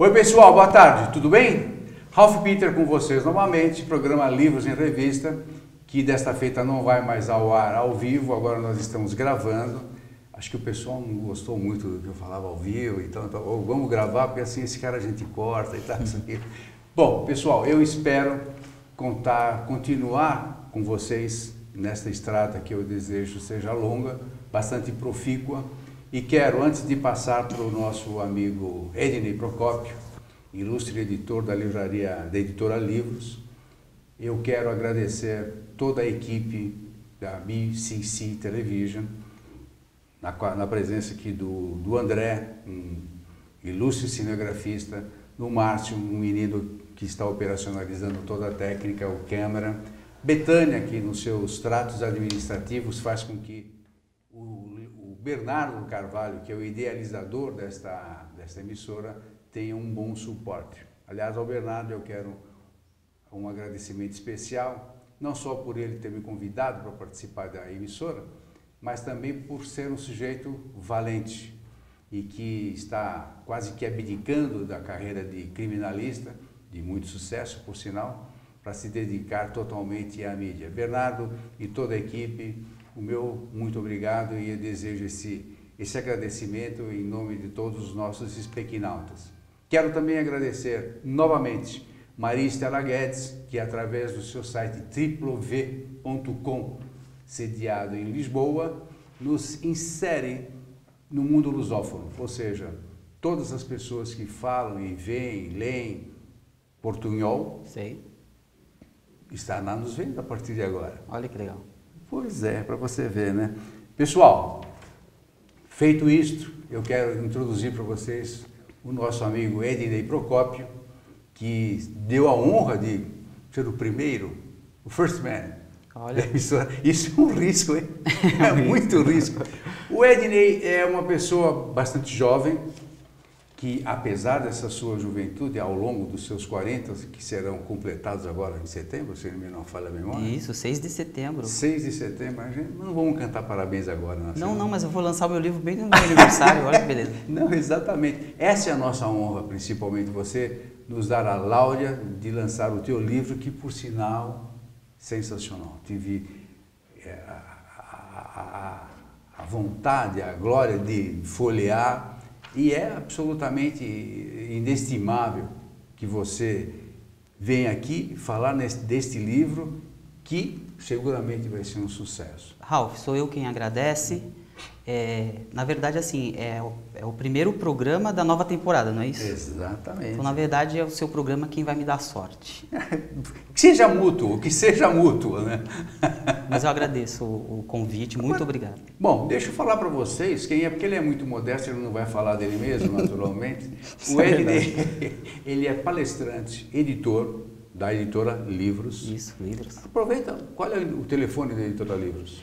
Oi pessoal, boa tarde, tudo bem? Ralph Peter com vocês novamente, programa Livros em Revista, que desta feita não vai mais ao ar ao vivo, agora nós estamos gravando. Acho que o pessoal não gostou muito do que eu falava ao vivo, então vamos gravar, porque assim esse cara a gente corta e tal, isso aqui. Bom, pessoal, eu espero continuar com vocês nesta estrada que eu desejo seja longa, bastante profícua. E quero, antes de passar para o nosso amigo Ednei Procópio, ilustre editor da editora Livros, eu quero agradecer toda a equipe da BCC Television, na presença aqui do André, um ilustre cinegrafista, do Márcio, um menino que está operacionalizando toda a técnica, o câmera, Betânia, que nos seus tratos administrativos faz com que o Bernardo Carvalho, que é o idealizador desta emissora, tenha um bom suporte. Aliás, ao Bernardo eu quero um agradecimento especial, não só por ele ter me convidado para participar da emissora, mas também por ser um sujeito valente e que está quase que abdicando da carreira de criminalista, de muito sucesso, por sinal, para se dedicar totalmente à mídia. Bernardo e toda a equipe, o meu muito obrigado, e eu desejo esse agradecimento em nome de todos os nossos espequinautas. Quero também agradecer novamente Maria Estela Guedes, que através do seu site www.v.com, sediado em Lisboa, nos insere no mundo lusófono, ou seja, todas as pessoas que falam e veem, leem portunhol, está lá nos vendo a partir de agora. Olha que legal. Pois é, para você ver, né? Pessoal, feito isto, eu quero introduzir para vocês o nosso amigo Ednei Procópio, que deu a honra de ser o primeiro, o first man. Olha. Isso é um risco, hein? É muito risco. O Ednei é uma pessoa bastante jovem, que apesar dessa sua juventude, ao longo dos seus 40, que serão completados agora em setembro, se não falha a memória. Isso, 6 de setembro. 6 de setembro, a gente não vamos cantar parabéns agora. Não, mas eu vou lançar o meu livro bem no meu aniversário, olha que beleza. Não, exatamente. Essa é a nossa honra, principalmente você nos dar a láurea de lançar o teu livro, que por sinal, sensacional. Tive a vontade, a glória de folhear. E é absolutamente inestimável que você venha aqui falar deste livro, que seguramente vai ser um sucesso. Ralph, sou eu quem agradece. Na verdade, assim, é o primeiro programa da nova temporada, não é isso? Exatamente. Então, na verdade, é o seu programa quem vai me dar sorte. Que seja mútuo, né? Mas eu agradeço o convite, muito obrigado. Bom, deixa eu falar para vocês quem é, porque ele é muito modesto, ele não vai falar dele mesmo, naturalmente. O Ednei, ele é palestrante, editor da editora Livros. Isso, Livros. Aproveita, qual é o telefone da editora Livros?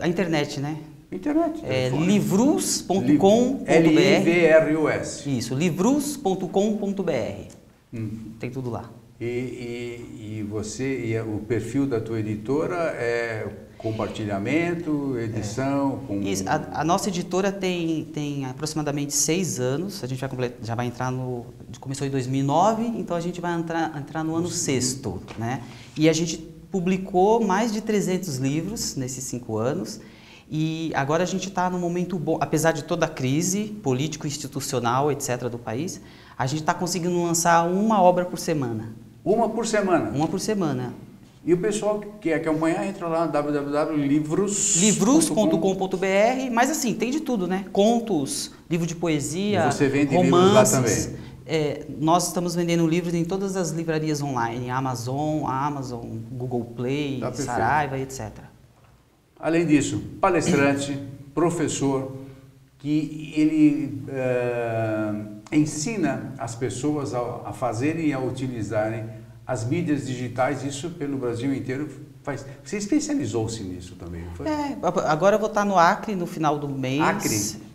A internet, né? Internet. Livrus.com.br. Livrus. Isso, livrus.com.br. Tem tudo lá. E o perfil da tua editora é compartilhamento, edição? Isso, a nossa editora tem aproximadamente 6 anos, a gente já vai entrar começou em 2009, então a gente vai entrar no ano 6º, né? E a gente publicou mais de 300 livros nesses 5 anos, e agora a gente está num momento bom, apesar de toda a crise político-institucional, etc., do país, a gente está conseguindo lançar uma obra por semana. Uma por semana? Uma por semana. E o pessoal que quer acompanhar, entra lá no livrus.com.br, mas assim, tem de tudo, né? Contos, livro de poesia, e você vende romances. Livros lá também? Nós estamos vendendo livros em todas as livrarias online, Amazon, Google Play, Saraiva, etc. Além disso, palestrante, professor, que ele ensina as pessoas a fazerem e a utilizarem as mídias digitais, isso pelo Brasil inteiro. Você especializou-se nisso também, não foi? Agora eu vou estar no Acre no final do mês. Acre?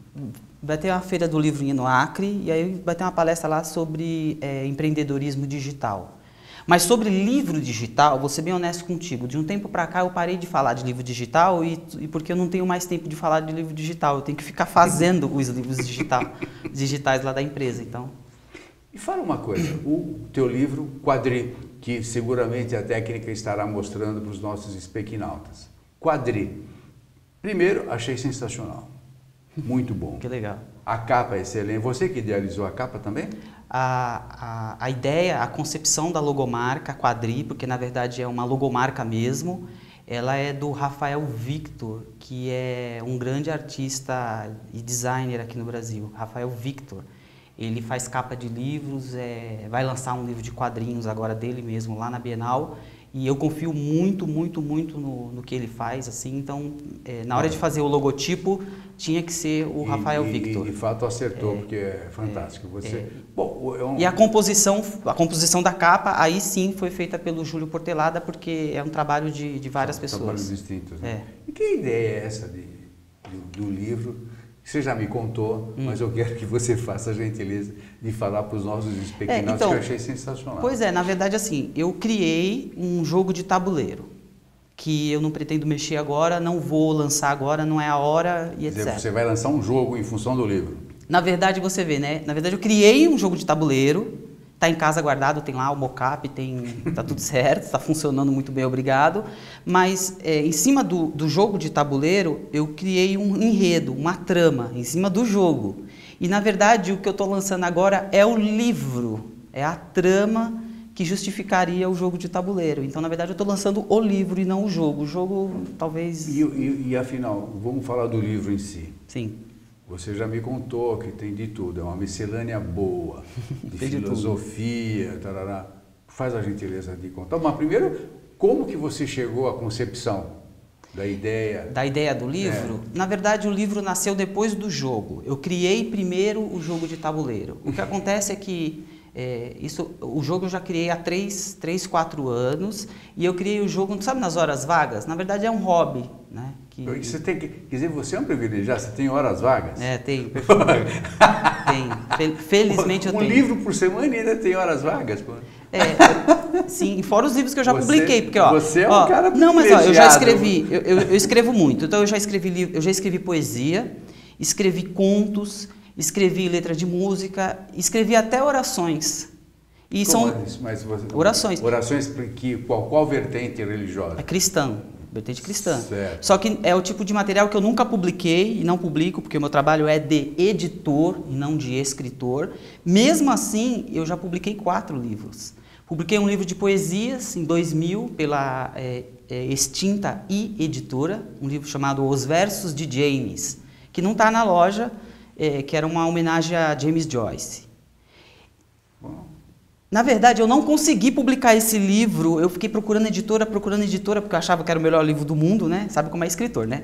Vai ter uma feira do livro no Acre e aí vai ter uma palestra lá sobre empreendedorismo digital. Mas sobre livro digital, vou ser bem honesto contigo, de um tempo para cá eu parei de falar de livro digital e porque eu não tenho mais tempo de falar de livro digital, eu tenho que ficar fazendo os livros digitais lá da empresa, então... E fala uma coisa, o teu livro Quadri, que seguramente a técnica estará mostrando para os nossos speakinautas. Quadri. Primeiro, achei sensacional. Muito bom. Que legal. A capa é excelente. Você que idealizou a capa também? A ideia, a concepção da logomarca Quadri, porque na verdade é uma logomarca mesmo, ela é do Rafael Victor, que é um grande artista e designer aqui no Brasil. Rafael Victor. Ele faz capa de livros, vai lançar um livro de quadrinhos agora dele mesmo lá na Bienal. E eu confio muito, muito, muito no que ele faz, assim, então, na hora de fazer o logotipo, tinha que ser o Rafael Victor. E de fato acertou, porque é fantástico. Bom, E a composição da capa, aí sim, foi feita pelo Júlio Portelada, porque é um trabalho de várias pessoas. Trabalhos distintos, né? E que ideia é essa do livro? Você já me contou, mas eu quero que você faça a gentileza de falar para os nossos espectadores, que eu achei sensacional. Pois é, na verdade assim, eu criei um jogo de tabuleiro, que eu não pretendo mexer agora, não vou lançar agora, não é a hora e etc. Você vai lançar um jogo em função do livro? Na verdade, você vê, né? Na verdade, eu criei um jogo de tabuleiro, tá em casa guardado, tem lá o mockup, tá tudo certo, está funcionando muito bem, obrigado. Mas em cima do jogo de tabuleiro, eu criei um enredo, uma trama, em cima do jogo. E, na verdade, o que eu estou lançando agora é o livro, é a trama que justificaria o jogo de tabuleiro. Então, na verdade, eu estou lançando o livro e não o jogo. O jogo, talvez... E afinal, vamos falar do livro em si. Sim. Você já me contou que tem de tudo, é uma miscelânea boa, de filosofia, tarará. Faz a gentileza de contar. Mas primeiro, como que você chegou à concepção da ideia? Da ideia do livro? Na verdade, o livro nasceu depois do jogo. Eu criei primeiro o jogo de tabuleiro. O que acontece é que o jogo eu já criei há 3, 4 anos e eu criei o jogo, sabe, nas horas vagas? Na verdade, é um hobby, né? Você tem que, quer dizer, você é um privilegiado, você tem horas vagas? Tenho. Tem. Felizmente eu tenho. Um livro por semana e ainda tem horas vagas, pô. Sim, fora os livros que eu já publiquei, porque você é um cara privilegiado. Não, mas eu já escrevi, eu escrevo muito, então eu já escrevi poesia, escrevi contos, escrevi letra de música, escrevi até orações. E orações. Orações qual vertente religiosa? É cristã. Vertente cristã. Certo. Só que é o tipo de material que eu nunca publiquei e não publico, porque o meu trabalho é de editor e não de escritor. Mesmo assim, eu já publiquei 4 livros. Publiquei um livro de poesias em 2000 pela extinta Editora, um livro chamado Os Versos de James, que não está na loja, que era uma homenagem a James Joyce. Na verdade, eu não consegui publicar esse livro, eu fiquei procurando editora, porque eu achava que era o melhor livro do mundo, né? Sabe como é escritor, né?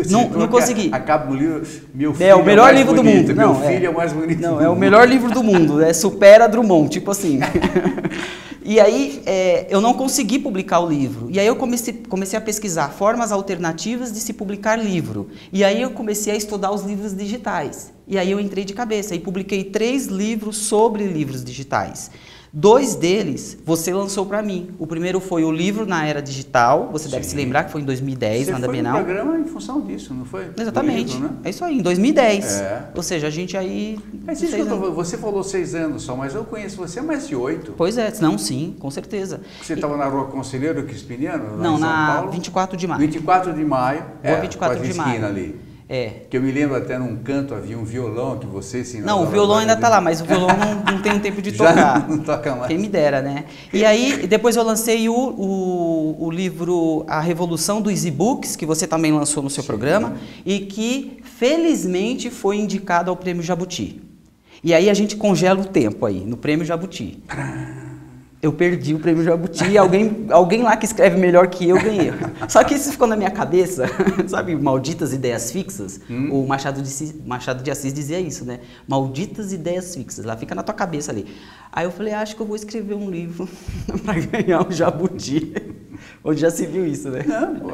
Não consegui. Acaba o livro, meu filho o melhor livro do mundo. Meu filho é o mais bonito do mundo. É o melhor livro do mundo, supera Drummond, tipo assim. E aí, eu não consegui publicar o livro. E aí eu comecei a pesquisar formas alternativas de se publicar livro. E aí eu comecei a estudar os livros digitais. E aí eu entrei de cabeça e publiquei 3 livros sobre livros digitais. 2 deles você lançou para mim. O primeiro foi o livro na era digital, você deve se lembrar que foi em 2010, na Bienal. Você foi no programa em função disso, não foi? Exatamente, livro, né? É isso aí, em 2010. Ou seja, a gente aí... Você falou 6 anos só, mas eu conheço você há mais de 8. Pois é, não, sim, com certeza. Você estava na Rua Conselheiro Crispiniano? Não, em São Paulo? 24 de maio. 24 de maio, 24 de maio. ali. Que eu me lembro até num canto havia um violão que você ensinava. Não, o violão ainda está lá, mas o violão não tem tempo de tocar. Não toca mais. Quem me dera, né? E aí, depois eu lancei o livro A Revolução dos E-Books, que você também lançou no seu programa, e que, felizmente, foi indicado ao Prêmio Jabuti. E aí a gente congela o tempo aí, no Prêmio Jabuti. Eu perdi o Prêmio Jabuti e alguém lá que escreve melhor que eu ganhei. Só que isso ficou na minha cabeça, sabe, malditas ideias fixas? O Machado de Assis dizia isso, né? Malditas ideias fixas, ela fica na tua cabeça ali. Aí eu falei, acho que eu vou escrever um livro para ganhar o Jabuti. Onde já se viu isso, né? Não, pô,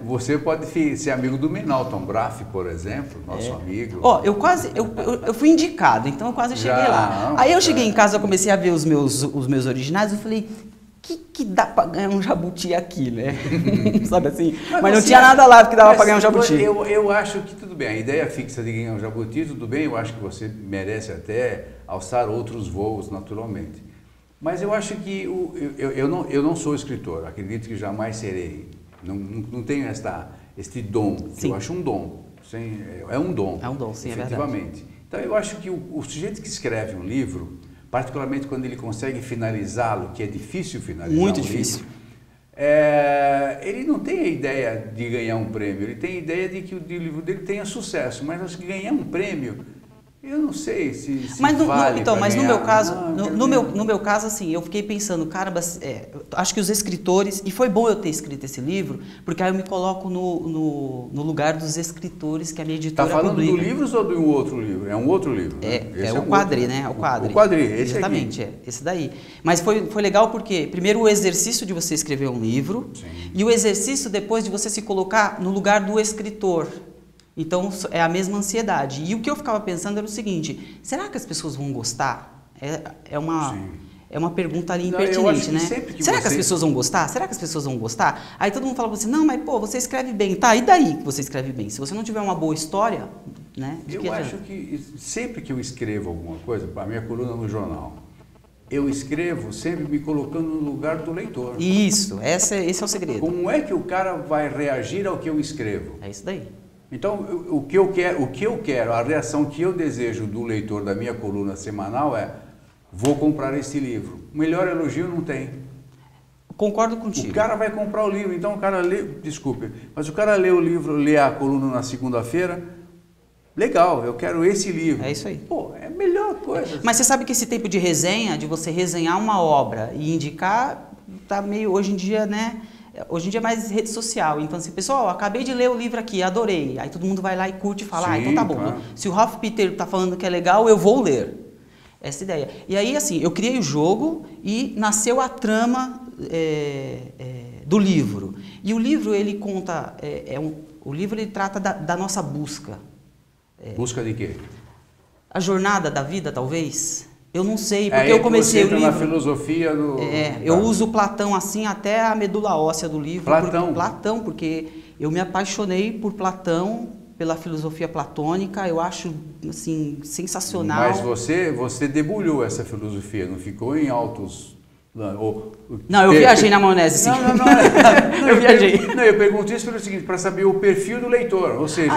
você pode ser amigo do Minalton Braff, por exemplo, nosso amigo. Ó, eu fui indicado, então eu quase cheguei lá. Aí eu cheguei em casa, eu comecei a ver os meus originais, eu falei, que dá pra ganhar um jabuti aqui, né? Sabe assim? Mas não tinha nada lá que dava pra ganhar um jabuti. Eu acho que tudo bem, a ideia fixa de ganhar um jabuti, tudo bem, eu acho que você merece até alçar outros voos, naturalmente. Mas eu acho que eu não sou escritor, acredito que jamais serei. Não tenho este dom, que eu acho um dom. É um dom. É um dom, sim, efetivamente. É verdade. Então eu acho que o sujeito que escreve um livro, particularmente quando ele consegue finalizá-lo, que é difícil finalizar muito um difícil. livro, ele não tem a ideia de ganhar um prêmio, ele tem a ideia de que o livro dele tenha sucesso, mas acho que ganhar um prêmio, eu não sei se mas vale mas ganhar. no meu caso, no meu caso, assim, eu fiquei pensando, caramba, acho que os escritores, e foi bom eu ter escrito esse livro, porque aí eu me coloco no lugar dos escritores que a minha editora publica. Está falando publica. do livro ou do outro livro? É um outro livro, né? É o Quadri, né? O Quadri. O Quadri, esse exatamente, aqui. Esse daí. Mas foi legal porque, primeiro, o exercício de você escrever um livro, sim, e o exercício depois de você se colocar no lugar do escritor. Então, é a mesma ansiedade. E o que eu ficava pensando era o seguinte, será que as pessoas vão gostar? É uma pergunta ali impertinente, né? Será que as pessoas vão gostar? Será que as pessoas vão gostar? Aí todo mundo fala assim, não, mas pô, você escreve bem. Tá, e daí que você escreve bem? Se você não tiver uma boa história, né? Eu acho que sempre que eu escrevo alguma coisa, para a minha coluna no jornal, eu escrevo sempre me colocando no lugar do leitor. Isso, esse é o segredo. Como é que o cara vai reagir ao que eu escrevo? É isso daí. Então, o que eu quero, a reação que eu desejo do leitor da minha coluna semanal é: vou comprar esse livro. Melhor elogio não tem. Concordo contigo. O cara vai comprar o livro, então o cara lê, desculpe, mas o cara lê o livro, lê a coluna na segunda-feira, legal, eu quero esse livro. É isso aí. Pô, é a melhor coisa. Mas você sabe que esse tempo de resenha, de você resenhar uma obra e indicar, tá meio, hoje em dia, né? Hoje em dia é mais rede social, então assim, pessoal, acabei de ler o livro aqui, adorei. Aí todo mundo vai lá e curte e fala, então tá bom. Claro. Se o Ralph Peter está falando que é legal, eu vou ler. Essa ideia. E aí, assim, eu criei o jogo e nasceu a trama do livro. E o livro, ele conta, o livro ele trata da nossa busca. Busca de quê? A jornada da vida, talvez. Eu não sei, porque eu comecei o livro... na filosofia do... eu uso Platão assim até a medula óssea do livro. Platão? Porque eu me apaixonei por Platão, pela filosofia platônica, eu acho, assim, sensacional. Mas você debulhou essa filosofia, não ficou em altos... Não, eu viajei na maionese, sim. Não, eu viajei. Eu pergunto isso pelo seguinte, para saber o perfil do leitor, ou seja,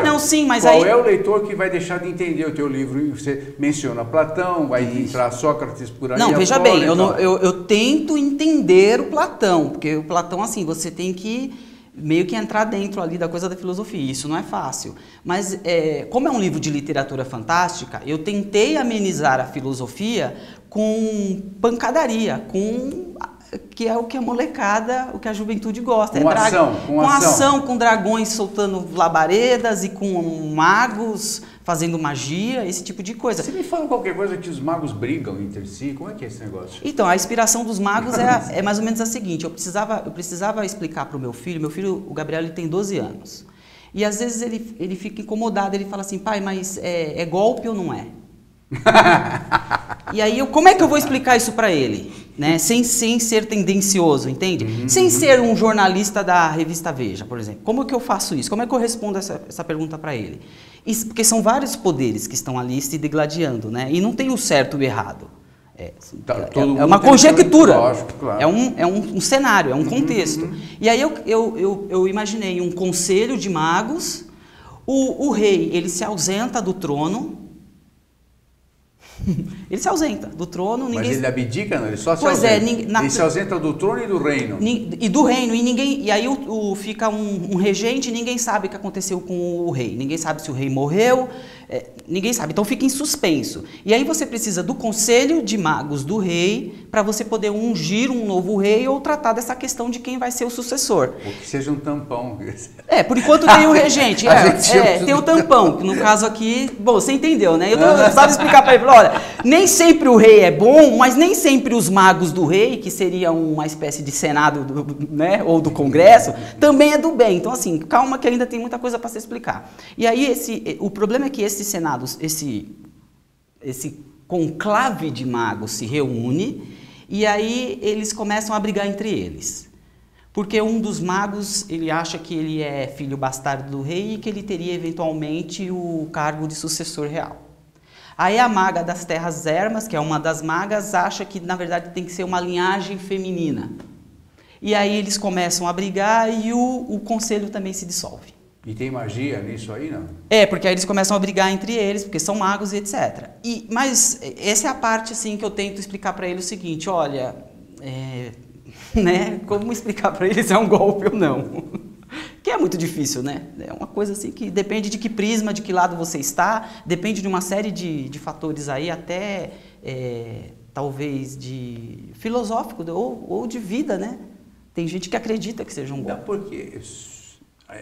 mas qual é o leitor que vai deixar de entender o teu livro? E você menciona Platão, vai entrar Sócrates por aí. Não, veja bem, eu tento entender o Platão, porque o Platão, assim, você tem que meio que entrar dentro ali da coisa da filosofia, isso não é fácil. Mas, como é um livro de literatura fantástica, eu tentei amenizar a filosofia com pancadaria, que é o que a molecada, o que a juventude gosta. Com ação, com dragões soltando labaredas e com magos fazendo magia, esse tipo de coisa. Você me fala qualquer coisa que os magos brigam entre si, como é que é esse negócio? Então, a inspiração dos magos é mais ou menos a seguinte, eu precisava explicar para o meu filho, o Gabriel, ele tem 12 anos, e às vezes ele fica incomodado, ele fala assim, pai, mas é golpe ou não é? E aí, como é que eu vou explicar isso para ele? Né? Sem ser tendencioso, entende? Sem ser um jornalista da revista Veja, por exemplo. Como é que eu faço isso? Como é que eu respondo essa pergunta para ele? Porque são vários poderes que estão ali se degladiando, né? E não tem o certo e o errado. É uma conjectura, lógico, claro. é um cenário, é um contexto. E aí eu imaginei um conselho de magos, o rei, ele se ausenta do trono. Ele se ausenta do trono, ninguém... Mas ele abdica, não? Ele só se ausenta. Ele se ausenta do trono e do reino. E do reino, e aí fica um regente, ninguém sabe o que aconteceu com o rei. Ninguém sabe se o rei morreu, ninguém sabe. Então fica em suspenso. E aí você precisa do conselho de magos do rei para você poder ungir um novo rei ou tratar dessa questão de quem vai ser o sucessor. Ou que seja um tampão. Por enquanto tem o regente, tem o tampão, que no caso aqui, bom, você entendeu, né? Eu precisava explicar para ele, olha, nem sempre o rei é bom, mas nem sempre os magos do rei, que seria uma espécie de senado, né, ou do congresso, também é do bem. Então, assim, calma que ainda tem muita coisa para se explicar. E aí, o problema é que esses senados, esse conclave de magos se reúne, e aí eles começam a brigar entre eles. Porque um dos magos, ele acha que ele é filho bastardo do rei e que ele teria eventualmente o cargo de sucessor real. Aí a maga das terras ermas, que é uma das magas, acha que na verdade tem que ser uma linhagem feminina. E aí eles começam a brigar e o conselho também se dissolve. E tem magia nisso aí, não? É, porque aí eles começam a brigar entre eles, porque são magos e etc. Mas essa é a parte assim, que eu tento explicar para ele o seguinte, olha, né, como explicar para eles se é um golpe ou não? Que é muito difícil, né? É uma coisa assim que depende de que prisma, de que lado você está, depende de uma série de fatores aí, até talvez de filosófico ou de vida, né? Tem gente que acredita que seja um golpe. Não, porque...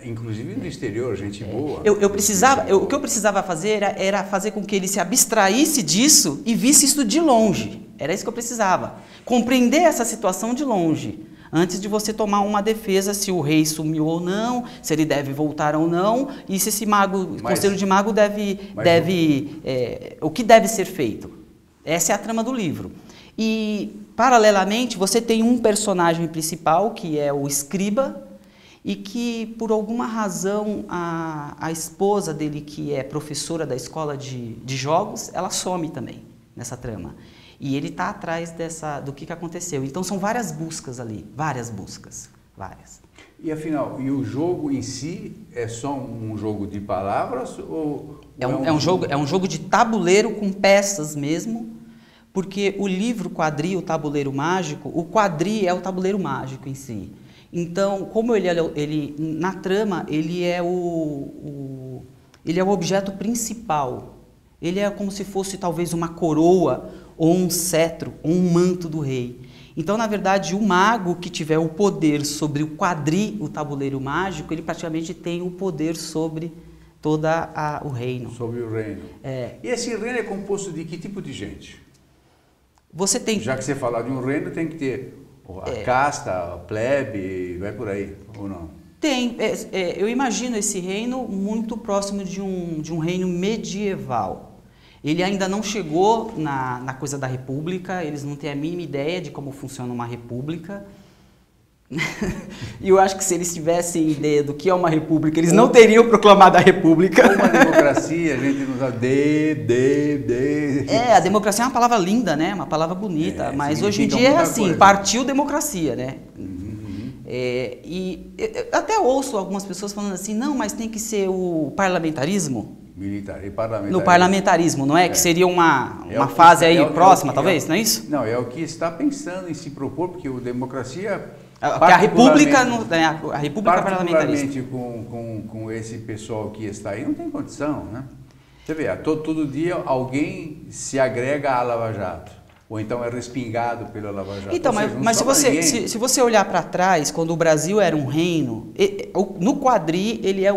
Inclusive no exterior, gente boa. O que eu precisava fazer era fazer com que ele se abstraísse disso e visse isso de longe. Era isso que eu precisava. Compreender essa situação de longe, antes de você tomar uma defesa se o rei sumiu ou não, se ele deve voltar ou não, e se esse conselho de mago o que deve ser feito. Essa é a trama do livro. E, paralelamente, você tem um personagem principal, que é o escriba, e que, por alguma razão, a esposa dele, que é professora da escola de jogos, ela some também nessa trama. E ele está atrás do que aconteceu. Então, são várias buscas ali, várias buscas, várias. E, afinal, o jogo em si é só um jogo de palavras ou... É um jogo de tabuleiro com peças mesmo, porque o livro quadri, o tabuleiro mágico, o quadri é o tabuleiro mágico em si. Então, como ele na trama, ele é o objeto principal. Ele é como se fosse talvez uma coroa, ou um cetro, ou um manto do rei. Então, na verdade, o mago que tiver o poder sobre o quadri, o tabuleiro mágico, ele praticamente tem o poder sobre todo o reino. Sobre o reino. E esse reino é composto de que tipo de gente? Você tem... Já que você falar de um reino, tem que ter... A casta, a plebe, vai por aí, ou não? Tem. Eu imagino esse reino muito próximo de um reino medieval. Ele ainda não chegou na coisa da república, eles não têm a mínima ideia de como funciona uma república. E eu acho que se eles tivessem ideia do que é uma república, eles não teriam proclamado a república. Uma democracia, a gente não sabe a democracia é uma palavra linda, né? Uma palavra bonita, mas hoje em dia é assim, coisa. Partiu democracia, né? E até ouço algumas pessoas falando assim, não, mas tem que ser o parlamentarismo. Militar e parlamentarismo. No parlamentarismo, não é? Que seria uma fase aí próxima, talvez, não é isso? Não, é o que está pensando em se propor, porque a democracia... A república parlamentarista. Particularmente com esse pessoal que está aí, não tem condição, né? Você vê, todo dia alguém se agrega à Lava Jato, ou então é respingado pela Lava Jato. Então, mas se você olhar para trás, quando o Brasil era um reino, no quadri ele é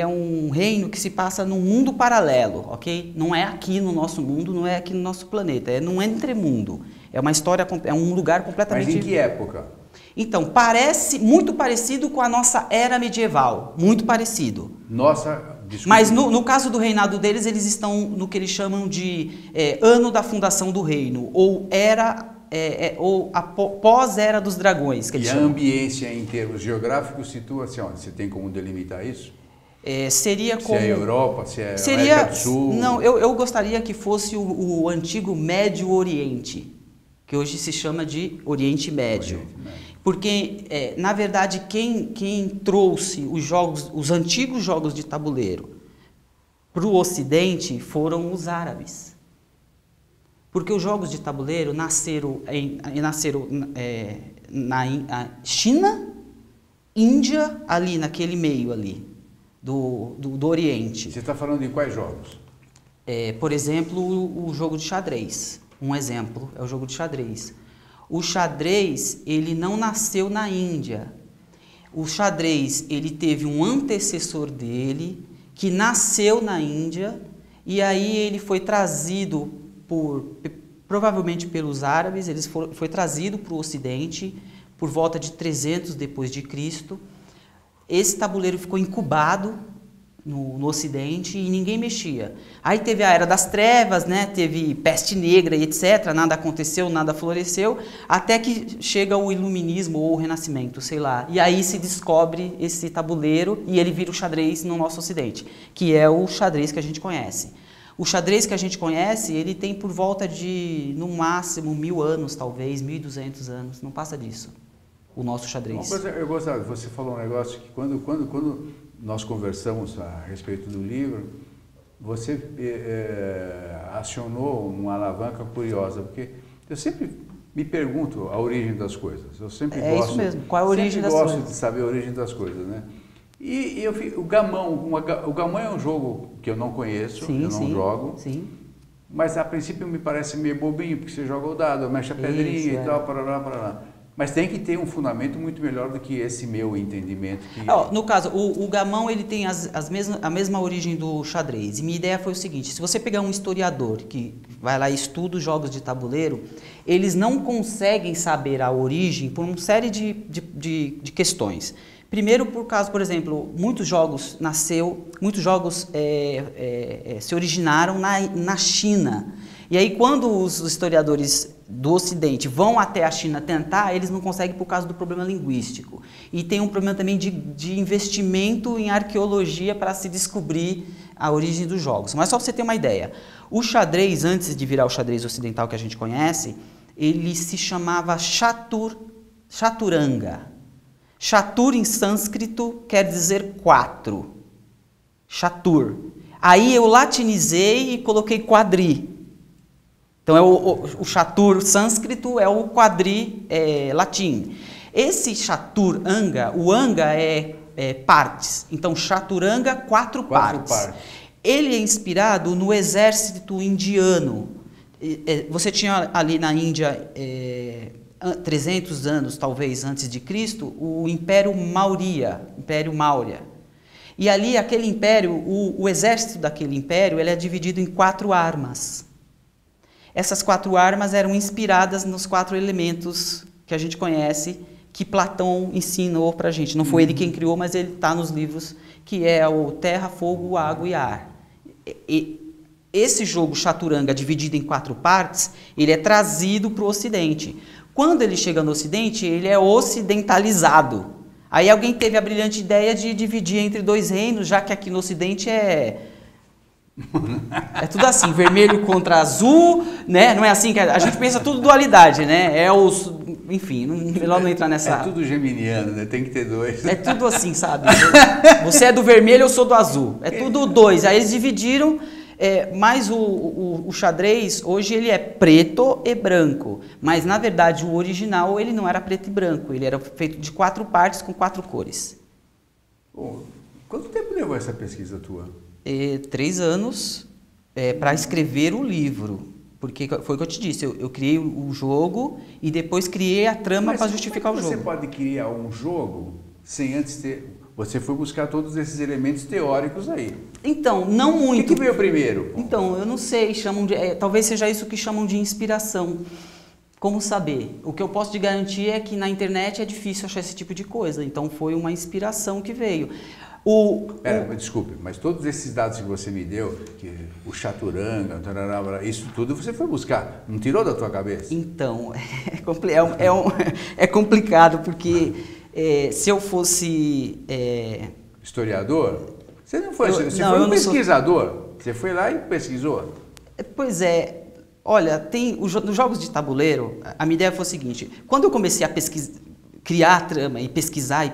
um reino que se passa num mundo paralelo, ok? Não é aqui no nosso mundo, não é aqui no nosso planeta, é num entremundo. É uma história, é um lugar completamente... Mas em que época? Então, muito parecido com a nossa era medieval, muito parecido. Desculpa. Mas no caso do reinado deles, eles estão no que eles chamam de ano da fundação do reino, ou pós-era dos dragões. Que eles chamam. A ambiência em termos geográficos situa-se onde? Você tem como delimitar isso? Seria como... Se é Europa, se é América do Sul? Não, eu gostaria que fosse o antigo Médio Oriente, que hoje se chama de Oriente Médio. Porque, na verdade, quem trouxe os antigos jogos de tabuleiro para o Ocidente foram os árabes. Porque os jogos de tabuleiro nasceram na China, Índia, ali naquele meio ali, do Oriente. Você está falando de quais jogos? Por exemplo, o jogo de xadrez. Um exemplo é o jogo de xadrez. O xadrez, ele não nasceu na Índia. O xadrez, ele teve um antecessor dele, que nasceu na Índia, e aí ele foi trazido provavelmente pelos árabes, foi trazido para o Ocidente por volta de 300 depois de Cristo. Esse tabuleiro ficou incubado no Ocidente e ninguém mexia. Aí teve a Era das Trevas, né? Teve peste negra e etc. Nada aconteceu, nada floresceu, até que chega o Iluminismo ou o Renascimento, sei lá. E aí se descobre esse tabuleiro e ele vira o xadrez no nosso Ocidente, que é o xadrez que a gente conhece. O xadrez que a gente conhece, ele tem por volta de, no máximo, 1000 anos, talvez, 1200 anos, não passa disso, o nosso xadrez. Uma coisa, eu gostava, você falou um negócio que quando nós conversamos a respeito do livro, você acionou uma alavanca curiosa, porque eu sempre me pergunto a origem das coisas. Eu sempre gosto, isso mesmo, qual é a origem das coisas? Gosto de saber a origem das coisas, né? E o gamão é um jogo que eu não conheço, eu não jogo, mas a princípio me parece meio bobinho, porque você joga o dado, mexe a pedrinha e tal, parará. Mas tem que ter um fundamento muito melhor do que esse meu entendimento. No caso, o gamão ele tem a mesma origem do xadrez. E minha ideia foi o seguinte, se você pegar um historiador que vai lá e estuda os jogos de tabuleiro, eles não conseguem saber a origem por uma série de questões. Primeiro, por exemplo, muitos jogos se originaram na China. E aí, quando os historiadores do Ocidente vão até a China tentar, eles não conseguem por causa do problema linguístico. E tem um problema também de investimento em arqueologia para se descobrir a origem dos jogos. Mas só para você ter uma ideia, o xadrez, antes de virar o xadrez ocidental que a gente conhece, ele se chamava chaturanga. Chatur em sânscrito quer dizer 4. Chatur. Aí eu latinizei e coloquei quadri. Então o chatur sânscrito é o quadri latim. Esse chaturanga, o anga é partes. Então chaturanga, 4 partes. Ele é inspirado no exército indiano. Você tinha ali na Índia 300 anos, talvez, antes de Cristo, o Império Maurya. E ali, aquele império, o exército daquele império, ele é dividido em 4 armas. Essas 4 armas eram inspiradas nos 4 elementos que a gente conhece, que Platão ensinou para a gente. Não foi ele quem criou, mas ele está nos livros, que é o terra, fogo, água e ar. Esse jogo chaturanga, dividido em 4 partes, ele é trazido para o Ocidente. Quando ele chega no Ocidente, ele é ocidentalizado. Aí alguém teve a brilhante ideia de dividir entre 2 reinos, já que aqui no Ocidente é tudo assim, vermelho contra azul, né? Não é assim que a gente pensa tudo dualidade, né? Enfim, melhor não entrar nessa... É tudo geminiano, né? Tem que ter 2. É tudo assim, sabe? Você é do vermelho, eu sou do azul. É tudo 2. Aí eles dividiram... mas o xadrez, hoje ele é preto e branco, mas na verdade o original ele não era preto e branco, ele era feito de 4 partes com 4 cores. Bom, quanto tempo levou essa pesquisa tua? 3 anos para escrever o livro, porque foi o que eu te disse, eu criei o jogo e depois criei a trama para justificar o jogo. Você pode criar um jogo sem antes ter... Você foi buscar todos esses elementos teóricos aí. Então, não muito. O que veio primeiro? Então, eu não sei, talvez seja isso que chamam de inspiração. Como saber? O que eu posso te garantir é que na internet é difícil achar esse tipo de coisa. Então, foi uma inspiração que veio. Desculpe, mas todos esses dados que você me deu, que o chaturanga, isso tudo você foi buscar, não tirou da tua cabeça? Então, é complicado, porque... se eu fosse... historiador? Você não foi, você foi um pesquisador. Você foi lá e pesquisou. Pois é. Olha, nos jogos de tabuleiro, a minha ideia foi o seguinte. Quando eu comecei a criar a trama e pesquisar,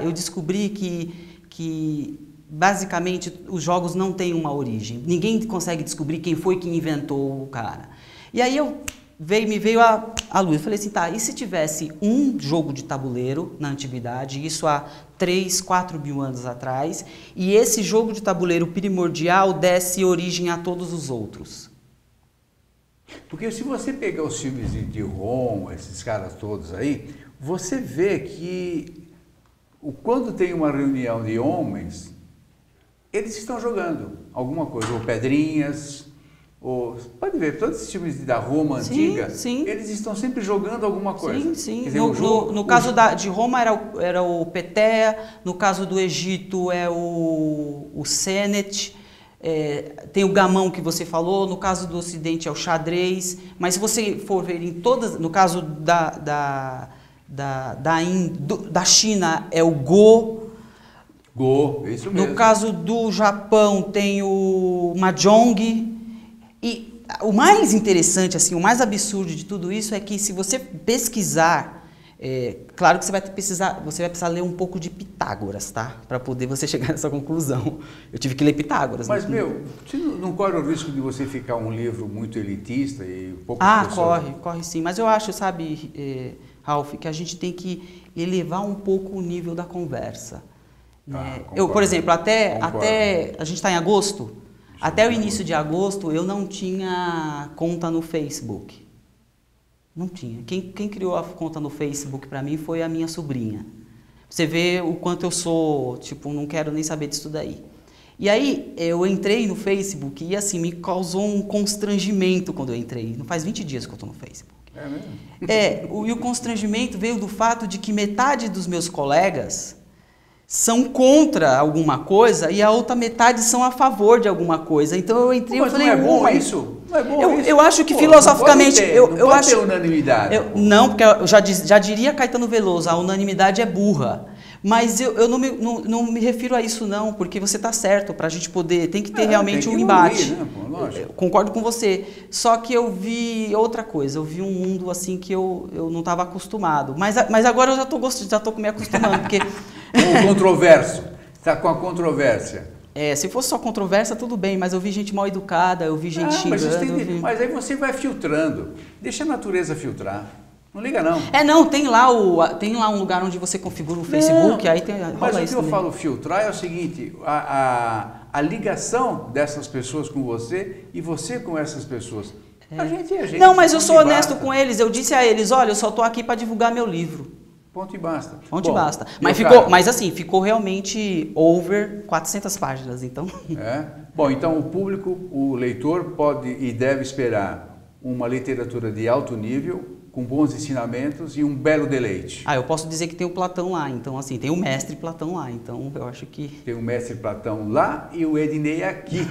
eu descobri que basicamente os jogos não têm uma origem. Ninguém consegue descobrir quem foi que inventou o cara. E aí me veio a luz. Eu falei assim, tá, e se tivesse um jogo de tabuleiro na antiguidade, isso há 3, 4 mil anos atrás, e esse jogo de tabuleiro primordial desse origem a todos os outros? Porque se você pegar os filmes de Ron, esses caras todos aí, você vê que quando tem uma reunião de homens, eles estão jogando alguma coisa, ou pedrinhas, Pode ver, todos esses filmes da Roma antiga, sim. eles estão sempre jogando alguma coisa. Sim, sim. Quer dizer, No caso de Roma era o Petea, no caso do Egito é o Senet, tem o gamão que você falou, no caso do Ocidente é o xadrez, mas se você for ver em todas, no caso da China é o Go. Go, isso mesmo. No caso do Japão tem o Mahjong. E o mais interessante, assim, o mais absurdo de tudo isso é que se você pesquisar, claro que você vai precisar ler um pouco de Pitágoras, tá? Para poder você chegar nessa conclusão. Eu tive que ler Pitágoras. Mas, não corre o risco de você ficar um livro muito elitista e pouco... Corre sim. Mas eu acho, sabe, Ralph, que a gente tem que elevar um pouco o nível da conversa. Eu, por exemplo, até a gente está em agosto, até o início de agosto eu não tinha conta no Facebook. Não tinha. Quem criou a conta no Facebook para mim foi a minha sobrinha. Você vê o quanto eu sou, tipo, não quero nem saber disso daí. E aí eu entrei no Facebook e assim, me causou um constrangimento quando eu entrei. Não faz 20 dias que eu estou no Facebook. É mesmo? E o constrangimento veio do fato de que metade dos meus colegas são contra alguma coisa e a outra metade são a favor de alguma coisa. Então eu entrei e falei... Mas não é bom isso? Não é bom isso? Eu acho que filosoficamente... Não pode ter unanimidade. Não, porque eu já diria Caetano Veloso, a unanimidade é burra. Mas eu não me refiro a isso não, porque você está certo, para a gente poder... Tem que ter realmente um embate. Né? Pô, lógico. Eu concordo com você. Só que eu vi outra coisa, eu vi um mundo assim que eu não estava acostumado. Mas agora eu já estou me acostumando, porque... O controverso, está com a controvérsia. Se fosse só controvérsia, tudo bem, mas eu vi gente mal educada, eu vi gente xingando. Mas aí você vai filtrando, deixa a natureza filtrar. Não liga não. Tem lá um lugar onde você configura o Facebook, aí tem... Mas o que eu falo filtrar é o seguinte, a ligação dessas pessoas com você e você com essas pessoas. A gente não, mas eu sou honesto com eles, eu disse a eles, olha, eu só estou aqui para divulgar meu livro. Ponto e basta. Ponto e basta. Mas assim, ficou realmente over 400 páginas, então... Bom, então o público, o leitor pode e deve esperar uma literatura de alto nível, com bons ensinamentos e um belo deleite. Eu posso dizer que tem o Platão lá, então assim, tem o mestre Platão lá, então eu acho que... Tem o mestre Platão lá e o Ednei aqui.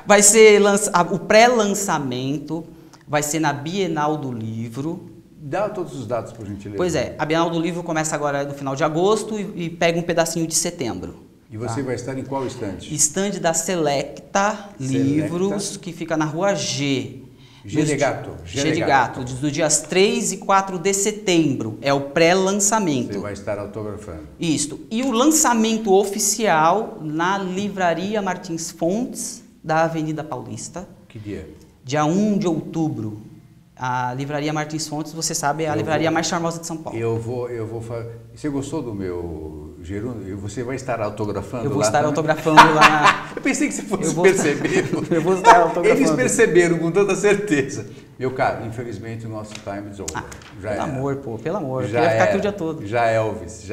Vai ser o pré-lançamento, vai ser na Bienal do Livro. Dá todos os dados, por gentileza. Pois é, a Bienal do Livro começa agora no final de agosto e pega um pedacinho de setembro. E você vai estar em qual estande? Estande da Selecta Livros, que fica na rua G. G de Gato. Dos dias 3 e 4 de setembro. É o pré-lançamento. Você vai estar autografando. Isso. E o lançamento oficial na Livraria Martins Fontes, da Avenida Paulista. Que dia? Dia 1 de outubro. A Livraria Martins Fontes, você sabe, é a livraria mais charmosa de São Paulo. Eu vou falar. Você gostou do meu gerúndio? Você vai estar autografando lá? Eu vou estar também? autografando lá. Eu pensei que você fosse perceber. Eu vou estar autografando. Eles perceberam com toda certeza. Meu caro, infelizmente o nosso time is over. Pelo amor, pô, pelo amor. Eu queria ficar aqui o dia todo. Já Elvis,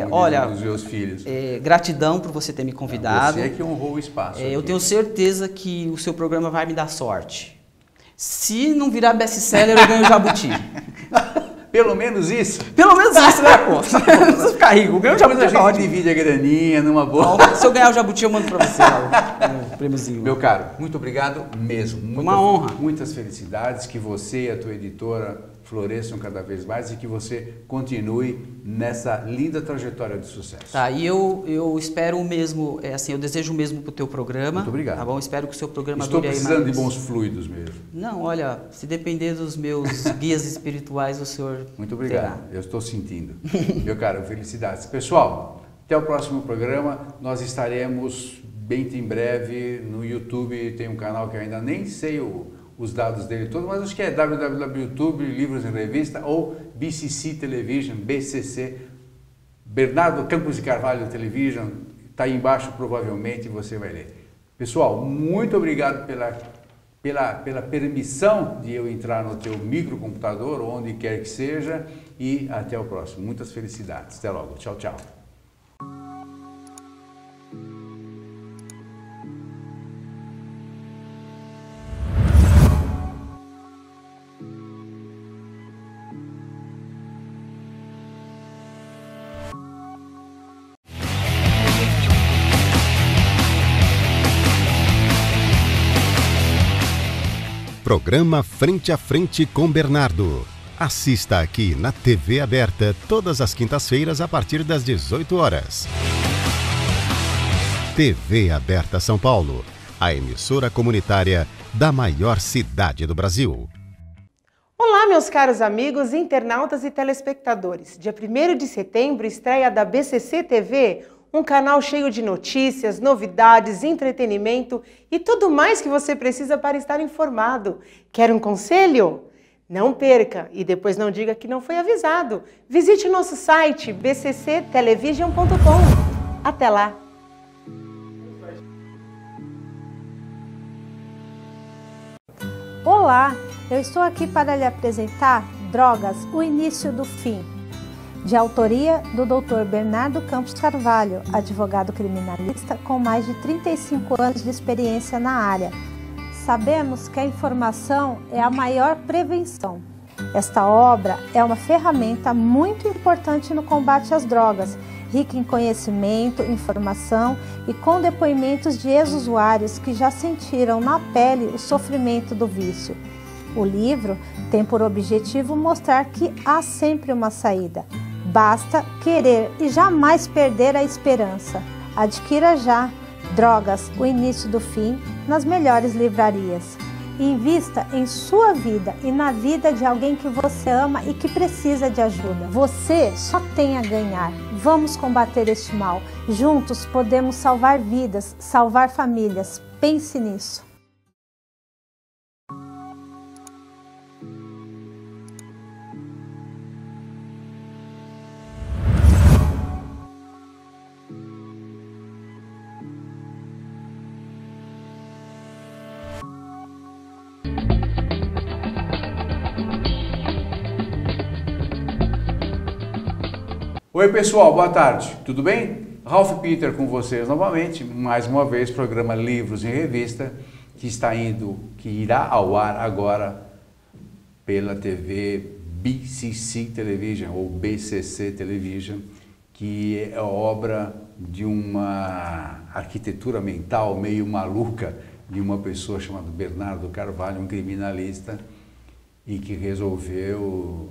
olha, os meus filhos. Gratidão por você ter me convidado. Você é que honrou o espaço. Eu tenho certeza que o seu programa vai me dar sorte. Se não virar best-seller, eu ganho o Jabuti. Pelo menos isso? Pelo menos isso, né, pô? Não precisa ficar rico. Ganho o Jabuti. A gente divide a graninha numa boa. Se eu ganhar o Jabuti, eu mando pra você o prêmiozinho. Meu caro, muito obrigado mesmo. Uma honra. Muitas felicidades, que você e a tua editora floresçam cada vez mais e que você continue nessa linda trajetória de sucesso. Tá, e eu espero o mesmo, eu desejo o mesmo pro teu programa. Muito obrigado. Tá bom? Espero que o seu programa Estou dure aí precisando mais... de bons fluidos mesmo. Não, olha, se depender dos meus guias espirituais, o senhor Muito obrigado, terá. eu estou sentindo. Meu caro, felicidades. Pessoal, até o próximo programa. Nós estaremos bem em breve no YouTube, tem um canal que eu ainda nem sei os dados dele todos, mas acho que é www.youtube, Livros em Revista, ou BCC Television, BCC, Bernardo Campos de Carvalho Television, está aí embaixo, provavelmente você vai ler. Pessoal, muito obrigado pela permissão de eu entrar no teu microcomputador, onde quer que seja, e até o próximo. Muitas felicidades. Até logo. Tchau, tchau. Programa Frente a Frente com Bernardo. Assista aqui na TV aberta todas as quintas-feiras a partir das 18 horas. TV Aberta São Paulo, a emissora comunitária da maior cidade do Brasil. Olá, meus caros amigos, internautas e telespectadores. Dia 1º de setembro, estreia da BCC TV, um canal cheio de notícias, novidades, entretenimento e tudo mais que você precisa para estar informado. Quer um conselho? Não perca e depois não diga que não foi avisado. Visite o nosso site bcctelevision.com. Até lá! Olá, eu estou aqui para lhe apresentar Drogas, o Início do Fim, de autoria do Dr. Bernardo Campos Carvalho, advogado criminalista com mais de 35 anos de experiência na área. Sabemos que a informação é a maior prevenção. Esta obra é uma ferramenta muito importante no combate às drogas, rica em conhecimento, informação e com depoimentos de ex-usuários que já sentiram na pele o sofrimento do vício. O livro tem por objetivo mostrar que há sempre uma saída. Basta querer e jamais perder a esperança. Adquira já Drogas, o Início do Fim, nas melhores livrarias. Invista em sua vida e na vida de alguém que você ama e que precisa de ajuda. Você só tem a ganhar. Vamos combater este mal. Juntos podemos salvar vidas, salvar famílias. Pense nisso. Oi pessoal, boa tarde, tudo bem? Ralph Peter com vocês novamente, mais uma vez, programa Livros em Revista, que irá ao ar agora pela TV BCC Television, ou BCC Television, que é obra de uma arquitetura mental meio maluca de uma pessoa chamada Bernardo Carvalho, um criminalista, e que resolveu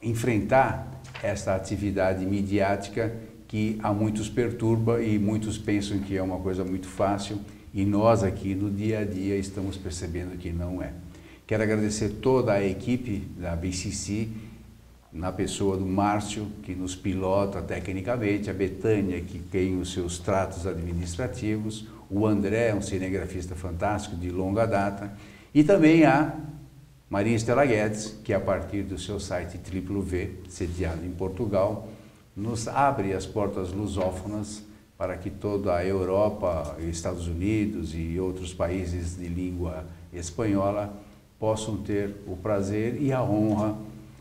enfrentar esta atividade midiática que a muitos perturba e muitos pensam que é uma coisa muito fácil e nós aqui no dia a dia estamos percebendo que não é. Quero agradecer toda a equipe da BCC, na pessoa do Márcio, que nos pilota tecnicamente, a Betânia, que tem os seus tratos administrativos, o André, um cinegrafista fantástico de longa data, e também a Maria Estela Guedes, que a partir do seu site www, sediado em Portugal, nos abre as portas lusófonas para que toda a Europa, Estados Unidos e outros países de língua espanhola possam ter o prazer e a honra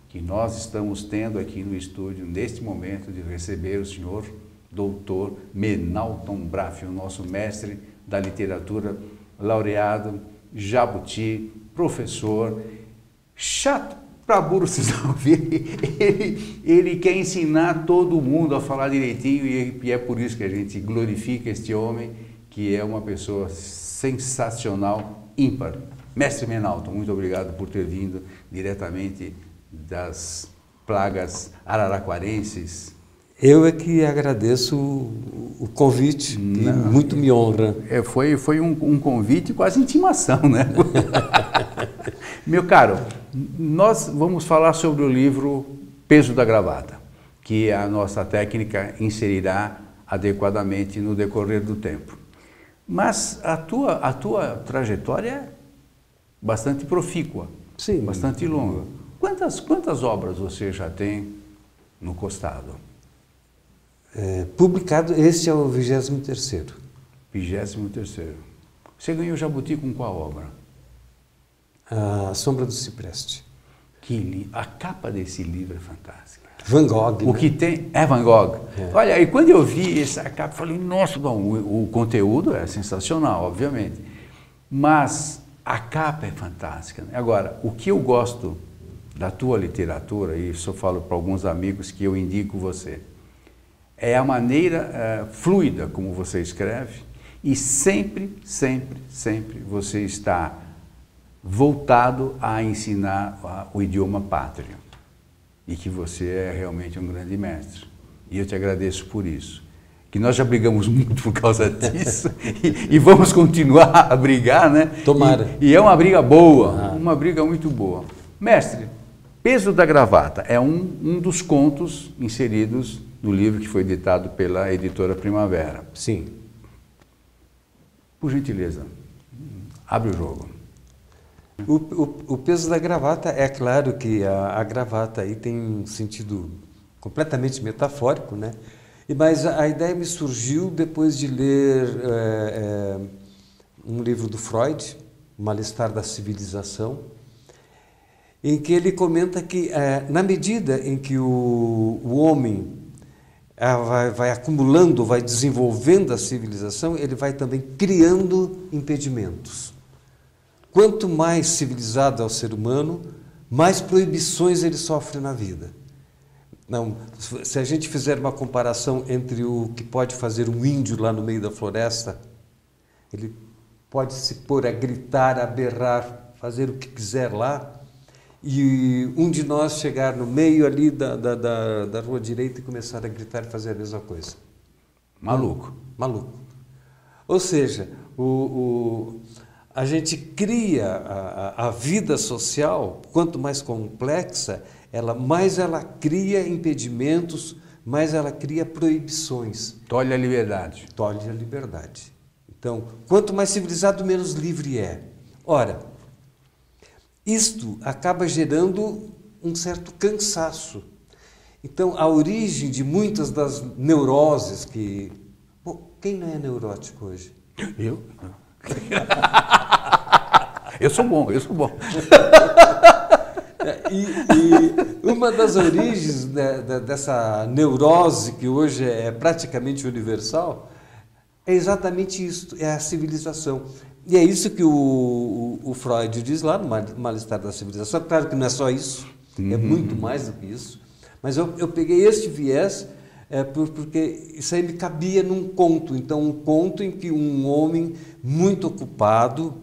que nós estamos tendo aqui no estúdio, neste momento, de receber o senhor Dr. Menalton Braff, o nosso mestre da literatura, laureado, jabuti, professor, chato para burro, vocês vão ver, ele quer ensinar todo mundo a falar direitinho e é por isso que a gente glorifica este homem, que é uma pessoa sensacional, ímpar. Mestre Menalton, muito obrigado por ter vindo diretamente das plagas araraquarenses. Eu é que agradeço o convite, e muito me honra. Foi um convite, quase intimação, né? Meu caro, nós vamos falar sobre o livro Peso da Gravata, que a nossa técnica inserirá adequadamente no decorrer do tempo. Mas a tua trajetória é bastante profícua, sim, bastante longa. Quantas obras você já tem no costado? Publicado, esse é o 23º. 23º. Você ganhou Jabuti com qual obra? A Sombra do Cipreste. A capa desse livro é fantástica. Van Gogh. O que tem é Van Gogh. É. Olha, e quando eu vi essa capa, falei, nossa, bom, o conteúdo é sensacional, obviamente. Mas a capa é fantástica. Agora, o que eu gosto da tua literatura, e isso eu falo para alguns amigos que eu indico você, é a maneira fluida como você escreve e sempre, sempre, sempre você está voltado a ensinar o idioma pátrio. E que você é realmente um grande mestre. E eu te agradeço por isso. Que nós já brigamos muito por causa disso e vamos continuar a brigar, né? Tomara. E é uma briga boa, uma briga muito boa. Mestre, Peso da Gravata é um dos contos inseridos no livro que foi editado pela editora Primavera. Sim. Por gentileza, abre o jogo. O peso da gravata, é claro que a gravata aí tem um sentido completamente metafórico, né? Mas a ideia me surgiu depois de ler um livro do Freud, O Mal-Estar da Civilização, em que ele comenta que, na medida em que o homem vai acumulando, vai desenvolvendo a civilização, ele vai também criando impedimentos. Quanto mais civilizado é o ser humano, mais proibições ele sofre na vida. Não, se a gente fizer uma comparação entre o que pode fazer um índio lá no meio da floresta, ele pode se pôr a gritar, a berrar, fazer o que quiser lá, e um de nós chegar no meio ali da rua direita e começar a gritar e fazer a mesma coisa. Maluco. Maluco. Ou seja, a gente cria a vida social, quanto mais complexa, mais ela cria impedimentos, mais ela cria proibições. Tolhe a liberdade. Tolhe a liberdade. Então, quanto mais civilizado, menos livre é. Ora, isto acaba gerando um certo cansaço. Então, a origem de muitas das neuroses que... Bom, quem não é neurótico hoje? Eu? Eu sou bom. E uma das origens dessa neurose, que hoje é praticamente universal, é exatamente isso, é a civilização. E é isso que o Freud diz lá no Mal-Estar da Civilização. Claro que não é só isso, é muito mais do que isso. Mas eu peguei este viés porque isso aí me cabia num conto. Então, um conto em que um homem muito ocupado,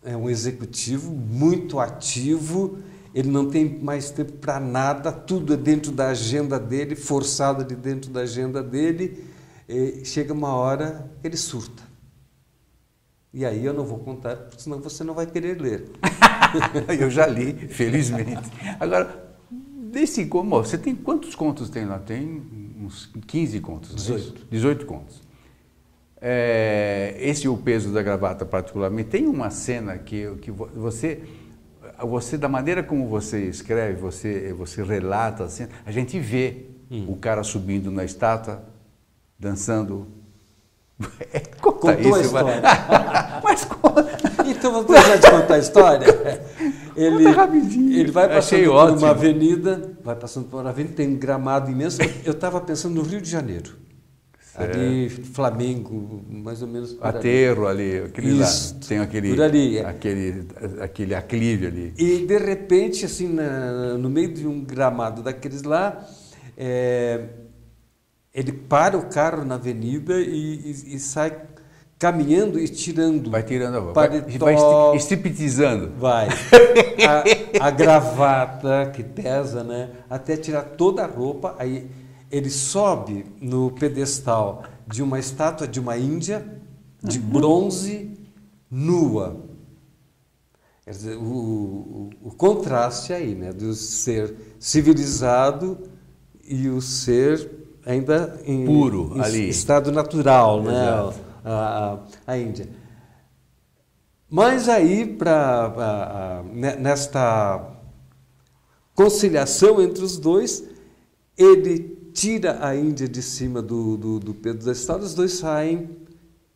um executivo muito ativo, ele não tem mais tempo para nada, tudo é dentro da agenda dele, forçado de dentro da agenda dele, chega uma hora que ele surta. E aí eu não vou contar, porque senão você não vai querer ler. Eu já li, felizmente. Agora, desse como você tem quantos contos tem lá? Tem uns 15 contos. 18. 18 contos. Esse O Peso da Gravata, particularmente, tem uma cena que você, da maneira como você escreve, você relata a cena, a gente vê o cara subindo na estátua, dançando. Contou isso, a história. Mas conta. Então vou deixar de contar a história. Ele vai passando por uma avenida, tem um gramado imenso. Eu estava pensando no Rio de Janeiro. Certo. Ali, Flamengo, mais ou menos por Aterro ali, aquele isso, lá, tem aquele, por ali, aquele aclive ali. E de repente, assim, no meio de um gramado daqueles lá, ele para o carro na avenida e sai caminhando e tirando. Vai tirando a roupa. Paletó, vai striptizando. Vai. A gravata, que pesa, né? Até tirar toda a roupa. Aí ele sobe no pedestal de uma estátua de uma índia, de bronze, nua. Quer dizer, o contraste aí, né? Do ser civilizado e o ser ainda em puro ali, estado natural, né? A Índia. Mas aí, nesta conciliação entre os dois, ele tira a Índia de cima do pedestal, os dois saem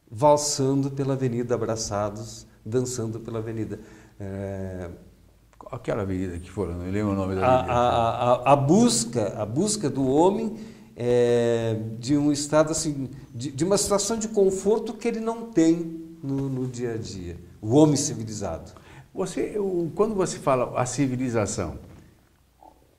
valsando pela avenida, abraçados, dançando pela avenida. Aquela avenida que foram, não lembro o nome da avenida. A busca do homem de um estado assim, de uma situação de conforto que ele não tem no dia a dia. O homem civilizado. Quando você fala a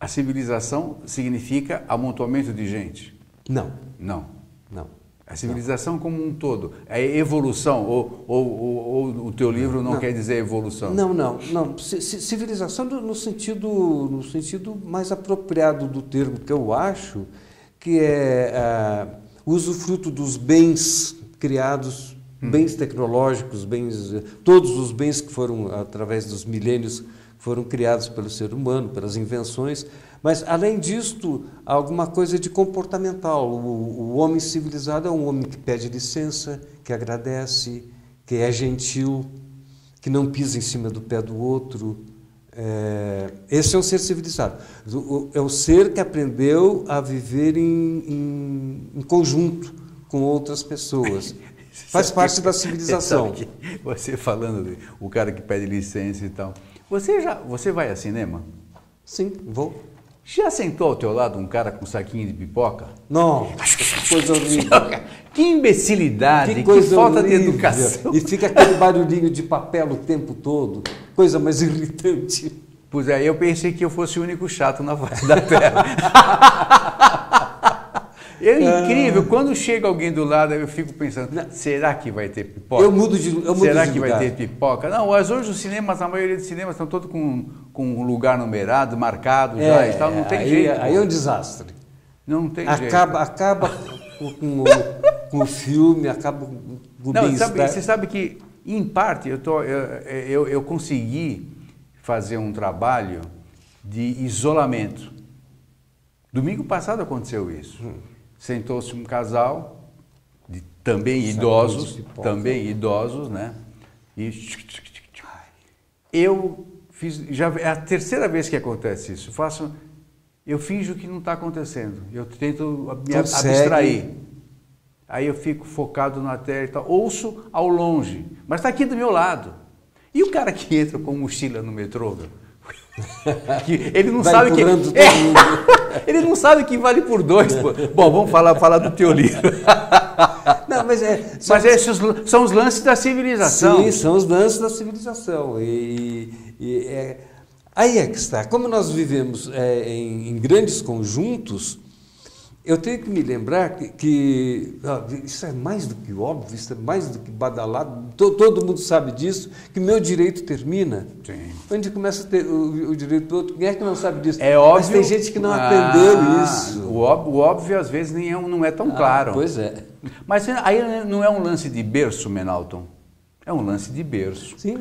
civilização significa amontoamento de gente? Não. Não. Não. A civilização como um todo. É evolução, ou o teu livro não quer dizer evolução? Não. Civilização no sentido mais apropriado do termo, que eu acho que é usufruto dos bens criados, bens tecnológicos, todos os bens que foram, através dos milênios, foram criados pelo ser humano, pelas invenções. Mas, além disto, alguma coisa de comportamental. O homem civilizado é um homem que pede licença, que agradece, que é gentil, que não pisa em cima do pé do outro. Esse é o ser civilizado. É o ser que aprendeu a viver em conjunto com outras pessoas. Faz parte da civilização. Você falando, o cara que pede licença e tal. Você vai a cinema? Sim, vou. Já sentou ao teu lado um cara com um saquinho de pipoca? Não, que coisa horrível. Que imbecilidade, que falta de educação. E fica aquele barulhinho de papel o tempo todo, coisa mais irritante. Pois é, eu pensei que eu fosse o único chato na face da terra. É incrível, quando chega alguém do lado, eu fico pensando, será que vai ter pipoca? Eu mudo de lugar. Será que vai ter pipoca? Não, mas hoje os cinemas, a maioria dos cinemas estão todos com um lugar numerado, marcado já e tal, não tem jeito. Aí é um desastre. Não tem jeito. Acaba com o filme, acaba com o bem-estar. Você sabe que, em parte, eu consegui fazer um trabalho de isolamento. Domingo passado aconteceu isso. Sentou-se um casal, também idosos, né? E eu fiz, já é a terceira vez que acontece isso. Eu finjo que não está acontecendo. Eu tento me abstrair. Aí eu fico focado na tela e tal. Ouço ao longe, mas está aqui do meu lado. E o cara que entra com mochila no metrô, ele não sabe que ele não sabe que vale por dois. Pô. Bom, vamos falar do teu livro. Não, mas esses são os lances da civilização. Sim, são os lances da civilização. Aí é que está. Como nós vivemos em grandes conjuntos, eu tenho que me lembrar que isso é mais do que óbvio, isso é mais do que badalado, todo mundo sabe disso, que meu direito termina. Sim. Onde começa a ter o direito do outro, quem é que não sabe disso? É óbvio. Mas tem gente que não aprendeu isso. O óbvio, às vezes, não é tão claro. Pois é. Mas aí não é um lance de berço, Menalton? É um lance de berço. Sim,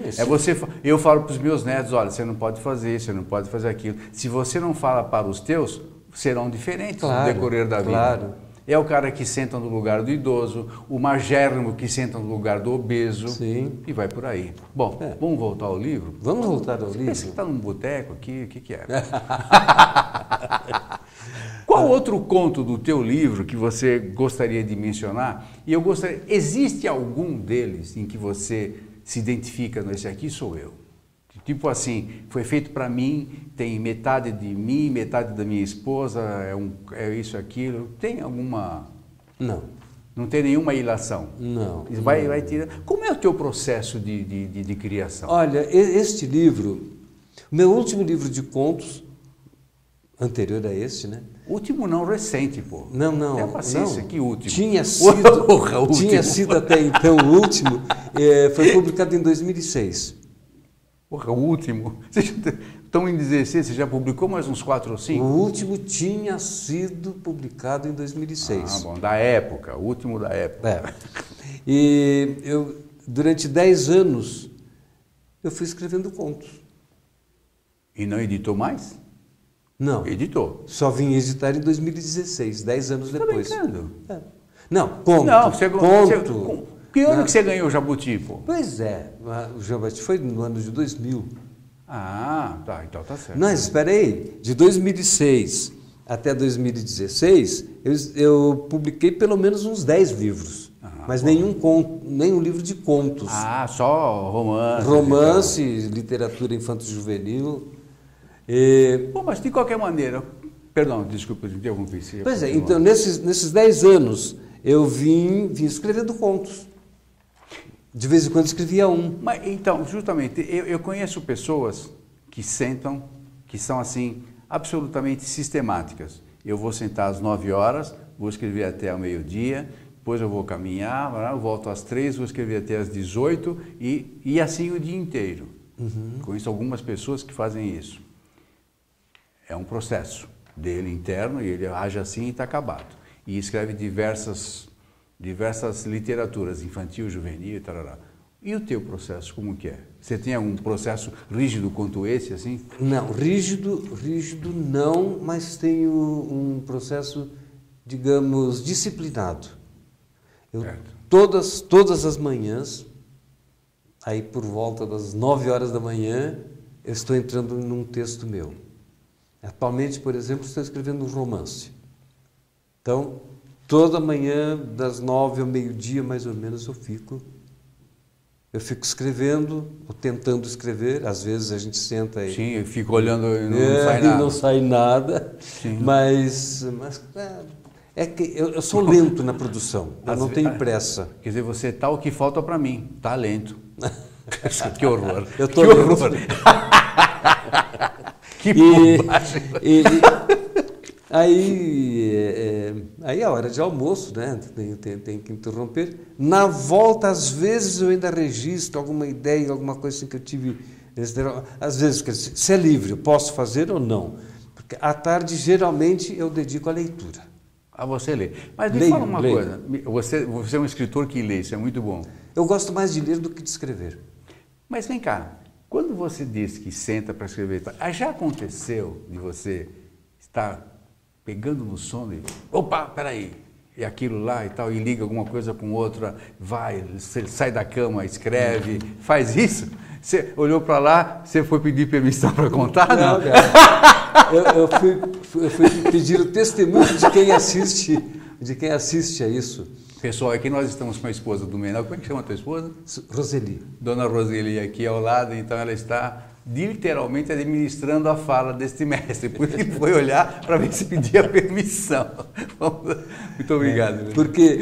eu falo para os meus netos, olha, você não pode fazer isso, você não pode fazer aquilo. Se você não fala para os teus, serão diferentes no decorrer da vida. Claro. É o cara que senta no lugar do idoso, o magérrimo que senta no lugar do obeso. Sim. E vai por aí. Bom, vamos voltar ao livro? Vamos voltar ao livro? Você está num boteco aqui, o que é? Qual outro conto do teu livro que você gostaria de mencionar? E existe algum deles em que você se identifica, esse aqui sou eu? Tipo assim, foi feito para mim, tem metade de mim, metade da minha esposa, é isso, aquilo. Tem alguma... Não. Não tem nenhuma ilação? Não. Vai tirar. Como é o teu processo de criação? Olha, este livro, meu último livro de contos, anterior a este, né? Último não, recente, pô. Não. É paciência, que último? Tinha sido até então o último, foi publicado em 2006. Porra, o último. Estão em 16, você já publicou mais uns 4 ou 5? O último tinha sido publicado em 2006. Ah, bom, da época, o último da época. E durante 10 anos, eu fui escrevendo contos. E não editou mais? Não. Editou. Só vim editar em 2016, 10 anos depois. Tá brincando? Não, conto. Não, que ano que você ganhou o Jabuti, pô? Pois é, o Jabuti foi no ano de 2000. Ah, tá, então tá certo. Mas espera aí, de 2006 até 2016, eu publiquei pelo menos uns 10 livros, mas nenhum livro de contos. Ah, só romance. Romance, literatura infanto-juvenil. Bom, mas de qualquer maneira, perdão, desculpa, eu interrompi. Pois é, então nesses 10 anos eu vim escrevendo contos. De vez em quando escrevia um. Mas, então, justamente, eu conheço pessoas que sentam, que são assim, absolutamente sistemáticas. Eu vou sentar às 9 horas, vou escrever até ao meio-dia, depois eu vou caminhar, eu volto às 3, vou escrever até às 18 e assim o dia inteiro. Conheço algumas pessoas que fazem isso. É um processo dele interno e ele age assim e está acabado. E escreve diversas literaturas, infantil, juvenil e tal. E o teu processo, como que é? Você tem algum processo rígido quanto esse, assim? Não, rígido não, mas tenho um processo, digamos, disciplinado. Todas as manhãs, aí por volta das 9 horas da manhã, eu estou entrando num texto meu. Atualmente, por exemplo, estou escrevendo um romance. Então, toda manhã, das 9 ao meio-dia, mais ou menos, eu fico escrevendo, ou tentando escrever. Às vezes a gente senta e... Sim, eu fico olhando e não sai nada. Não sai nada. Sim. Mas é que eu sou lento na produção, eu não tenho pressa. Quer dizer, você tá o que falta para mim, talento. Que horror. Eu tô que horror. Que bobagem. Aí a hora de almoço, né? Tem que interromper. Na volta, às vezes eu ainda registro alguma ideia, alguma coisa assim que eu tive. Às vezes, se é livre, eu posso fazer ou não. Porque à tarde, geralmente, eu dedico à leitura. A você lê. Mas me fala uma coisa, você é um escritor que lê, isso é muito bom. Eu gosto mais de ler do que de escrever. Mas vem cá, quando você diz que senta para escrever, já aconteceu de você estar pegando no sono e, opa, peraí, e aquilo lá e tal, e liga alguma coisa com outra, vai, você sai da cama, escreve, faz isso? Você olhou para lá, você foi pedir permissão para contar? Não. Eu fui pedir o testemunho de quem assiste a isso. Pessoal, aqui nós estamos com a esposa do Menal. Como é que chama a tua esposa? Roseli. Dona Roseli aqui ao lado, então ela está literalmente administrando a fala deste mestre, porque ele foi olhar para ver se pedia permissão. Muito obrigado. Porque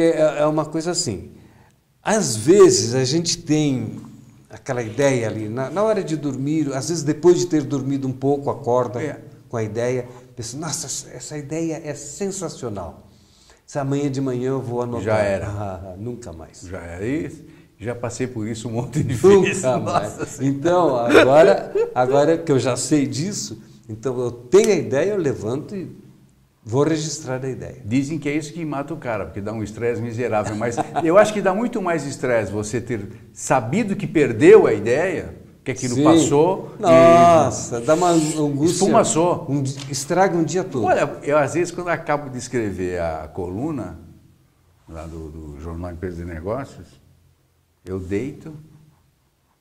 é uma coisa assim, às vezes a gente tem aquela ideia ali, na hora de dormir, às vezes depois de ter dormido um pouco, acorda com a ideia, pensa, nossa, essa ideia é sensacional. Se amanhã de manhã eu vou anotar. Já era. Nunca mais. Já era isso. Já passei por isso um monte de vezes. Nunca mais. Então, agora que eu já sei disso, então eu tenho a ideia, eu levanto e vou registrar a ideia. Dizem que é isso que mata o cara, porque dá um estresse miserável. Mas eu acho que dá muito mais estresse você ter sabido que perdeu a ideia, que aquilo passou. Nossa, dá uma angústia. Esfumaçou. Estraga um dia todo. Olha, eu às vezes quando acabo de escrever a coluna lá do Jornal Empresa de Negócios, eu deito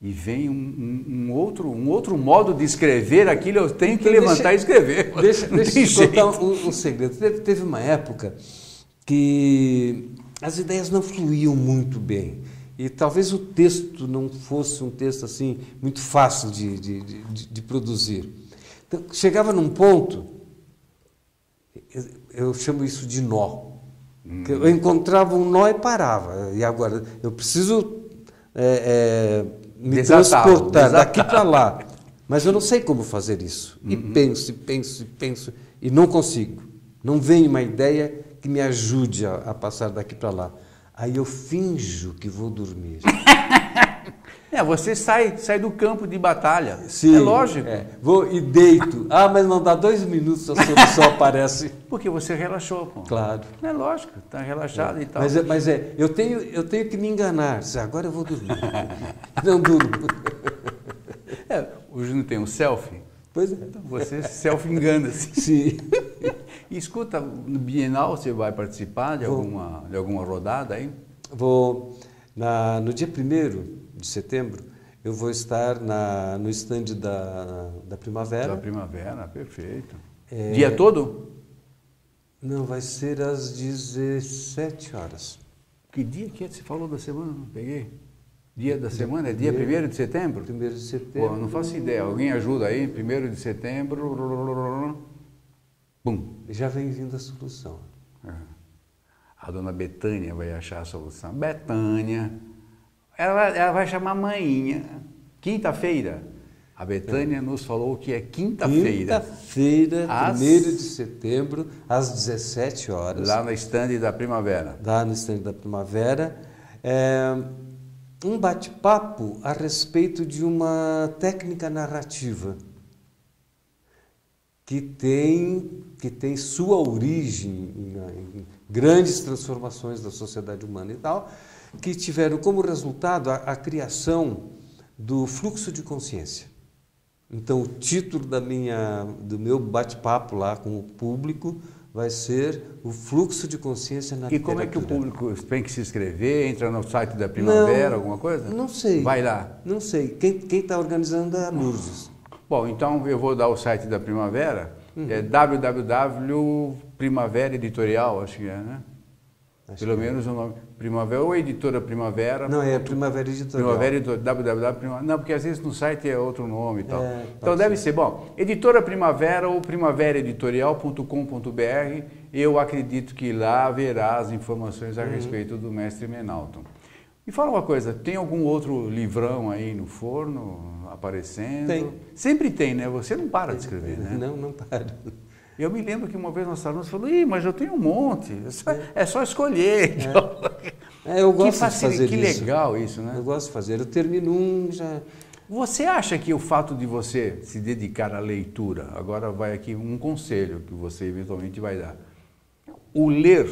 e vem um outro modo de escrever aquilo, eu tenho que levantar e escrever. Deixa eu te contar um segredo. Teve uma época que as ideias não fluíam muito bem. E talvez o texto não fosse um texto assim muito fácil de produzir. Então, chegava num ponto, eu chamo isso de nó. Eu encontrava um nó e parava. E agora, eu preciso me transportar daqui para lá. Mas eu não sei como fazer isso. E penso, e não consigo. Não vem uma ideia que me ajude a passar daqui para lá. Aí eu finjo que vou dormir. Você sai do campo de batalha. Sim, é lógico. Vou e deito. Mas não dá 2 minutos, a solução aparece. Porque você relaxou, pô. Claro. É lógico, está relaxado e tal. Mas eu tenho que me enganar. Agora eu vou dormir. Não durmo. Hoje não tem um selfie? Pois é. Então você selfie-engana-se. Sim. E escuta, no Bienal você vai participar de alguma rodada aí? Vou, no dia 1º de setembro, eu vou estar no stand da Primavera. Da Primavera, perfeito. Dia todo? Não, vai ser às 17 horas. Que dia que é? Você falou da semana? Não peguei. Dia da semana? É dia 1º de setembro? 1º de setembro. Pô, não faço ideia. Alguém ajuda aí? 1º de setembro... Bum. Já vem vindo a solução. A dona Betânia vai achar a solução. Betânia, ela vai chamar a mainha. Quinta-feira, A Betânia nos falou que é quinta-feira. Quinta-feira, 1º de setembro, às 17 horas. Lá no estande da Primavera. Lá no estande da Primavera. Um bate-papo a respeito de uma técnica narrativa que tem sua origem em grandes transformações da sociedade humana e tal, que tiveram como resultado a criação do fluxo de consciência. Então, o título do meu bate-papo lá com o público vai ser o fluxo de consciência na literatura. E como é que o público tem que se inscrever? Entra no site da Primavera, alguma coisa? Não sei. Vai lá? Não sei. Quem está organizando é a Lourdes. Bom, então eu vou dar o site da Primavera, é www.primavera editorial, acho que é, né? Pelo menos o nome. Primavera ou Editora Primavera. Não, é Primavera Editorial. Primavera Editorial, não, porque às vezes no site é outro nome e tal. Então deve ser, bom, Editora Primavera ou primaveraeditorial.com.br. Eu acredito que lá haverá as informações a respeito do mestre Menalton. Me fala uma coisa, tem algum outro livrão aí no forno aparecendo? Tem. Sempre tem, né? Você não para de escrever, né? Não paro. Eu me lembro que uma vez nós falamos, falou, mas eu tenho um monte, é só escolher. Eu gosto de fazer que isso. legal isso, né? Eu gosto de fazer. Eu termino um, já... Você acha que o fato de você se dedicar à leitura, agora vai aqui um conselho que você eventualmente vai dar, o ler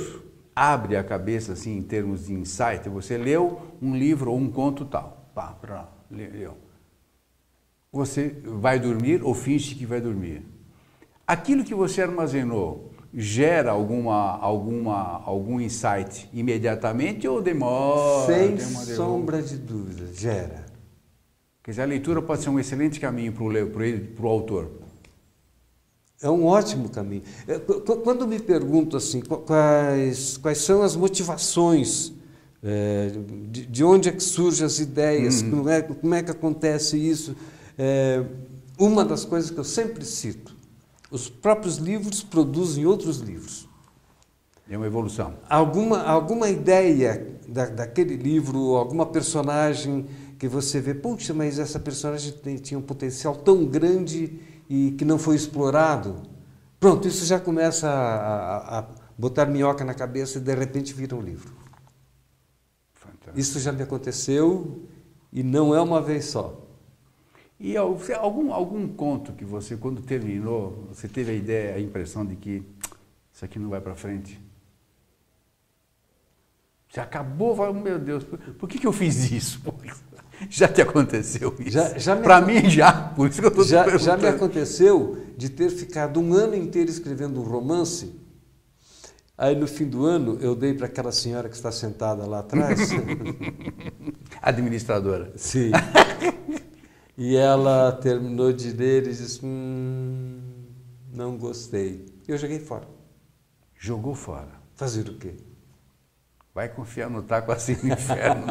abre a cabeça assim em termos de insight, você leu um livro ou um conto tal, leu. Você vai dormir ou finge que vai dormir. Aquilo que você armazenou gera algum insight imediatamente ou demora? Sem sombra de dúvida, gera. Quer dizer, a leitura pode ser um excelente caminho para o autor. É um ótimo caminho. Quando me pergunto assim, quais são as motivações, de onde é que surgem as ideias, como é que acontece isso, uma das coisas que eu sempre cito, os próprios livros produzem outros livros. É uma evolução. Alguma ideia daquele livro, alguma personagem que você vê, puxa, mas essa personagem tinha um potencial tão grande e que não foi explorado. Pronto, isso já começa a botar minhoca na cabeça e de repente vira um livro. Fantástico. Isso já me aconteceu e não é uma vez só. E algum conto que você, quando terminou, você teve a ideia, a impressão de que isso aqui não vai para frente? Você acabou, meu Deus, por que eu fiz isso? Já te aconteceu isso? Para mim já, por isso que eu estou te perguntando. Já me aconteceu de ter ficado um ano inteiro escrevendo um romance, aí no fim do ano eu dei para aquela senhora que está sentada lá atrás. Administradora. Sim. E ela terminou de ler e disse, não gostei. Eu joguei fora. Jogou fora? Fazer o quê? Vai confiar no taco assim no inferno.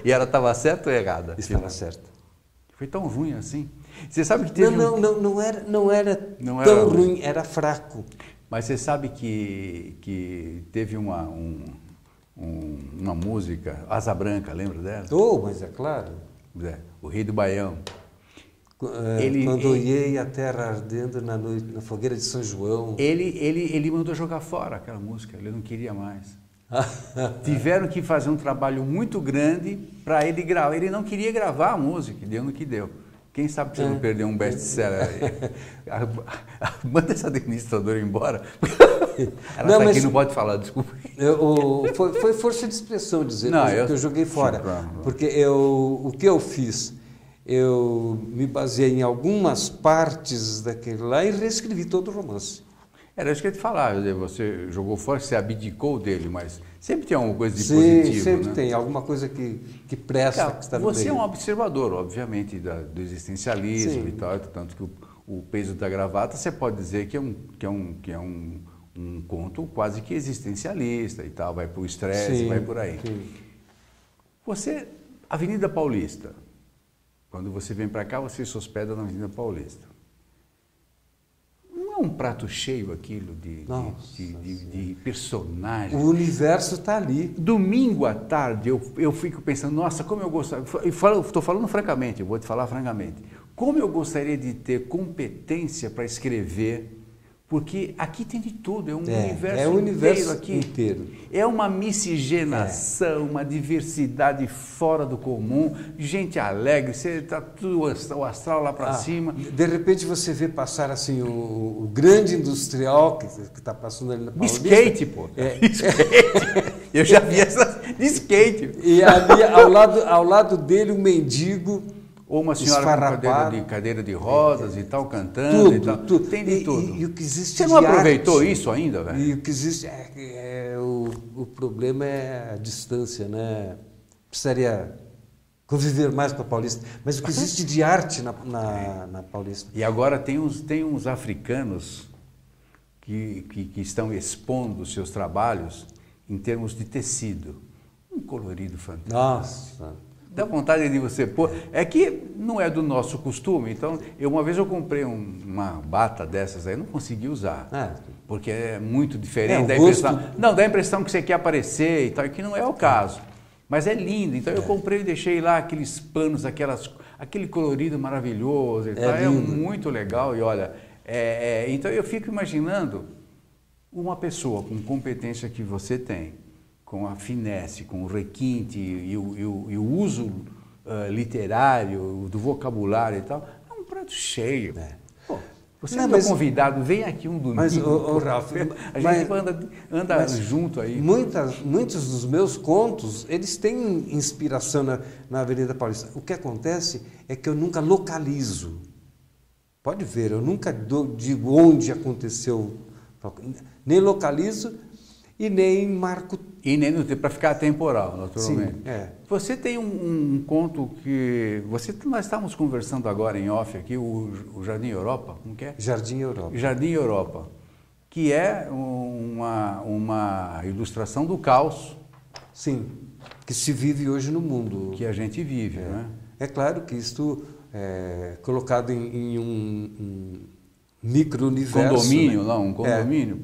E ela estava certa ou errada? Estava certa. Foi tão ruim assim? Você sabe que teve não era tão ruim, era fraco. Mas você sabe que teve uma música, Asa Branca, lembra dela? Mas é claro. O Rei do Baião. Quando olhei a terra ardendo na noite, na fogueira de São João. Ele mandou jogar fora aquela música, ele não queria mais. Tiveram que fazer um trabalho muito grande para ele gravar. Ele não queria gravar a música, deu no que deu. Quem sabe que você não perdeu um best-seller aí. Manda essa administradora embora. Ela está aqui, não pode falar, desculpa. Foi força de expressão dizer que eu joguei fora. Porque o que eu fiz? Eu me baseei em algumas partes daquele lá e reescrevi todo o romance. Era isso que eu ia te falar, você jogou fora, você abdicou dele, mas sempre tem alguma coisa de positivo, sempre né? tem, alguma coisa que presta, que está no meio. Você é um observador, obviamente, do existencialismo e tal, tanto que o Peso da Gravata, você pode dizer que é um conto quase que existencialista e tal, vai para o estresse, vai por aí. Sim. Você, Avenida Paulista, quando você vem para cá, você se hospeda na Avenida Paulista. Não é um prato cheio aquilo de personagens. O universo está ali. Domingo à tarde eu fico pensando, nossa, como eu gostaria, estou falando francamente, eu vou te falar francamente, como eu gostaria de ter competência para escrever, porque aqui tem de tudo, é um universo inteiro. É uma miscigenação, uma diversidade fora do comum, gente alegre, você está tudo o astral lá para cima. De repente você vê passar assim o grande industrial que está passando ali na Paulista. De skate, pô. De skate. Eu já vi essa de skate. E ali ao lado dele um mendigo. Ou uma senhora com cadeira de rodas e tal, cantando tudo, e tal. Tudo. Tem de tudo. E o que existe Você não aproveitou isso ainda, velho? E o que existe o problema é a distância, né? Precisaria conviver mais com a Paulista. Mas o que existe de arte na Paulista? E agora tem uns africanos que estão expondo os seus trabalhos em termos de tecido. Um colorido fantástico. Nossa! Dá vontade de você pôr. É que não é do nosso costume. Então, uma vez eu comprei uma bata dessas aí, não consegui usar. Porque é muito diferente. Dá a impressão que você quer aparecer e tal, que não é o caso. Mas é lindo. Então, eu comprei e deixei lá aqueles panos, aquele colorido maravilhoso e tal. É muito legal. E olha, então eu fico imaginando uma pessoa com competência que você tem, com a finesse, com o requinte e o uso literário, do vocabulário e tal, é um prato cheio. Pô, você é meu convidado, vem aqui um domingo. Mas, Ralf, a gente anda junto aí. Muitos dos meus contos, eles têm inspiração na Avenida Paulista. O que acontece é que eu nunca localizo. Pode ver, eu nunca digo onde aconteceu, nem localizo, e nem marco. E nem para ficar atemporal, naturalmente. Sim, Você tem um conto que... Nós estávamos conversando agora em off aqui, o Jardim Europa, como que é? Jardim Europa. Jardim Europa, que é uma ilustração do caos. Sim, que se vive hoje no mundo. Que a gente vive, né? É claro que isto é colocado em um micro-universo. Condomínio, né? Um condomínio.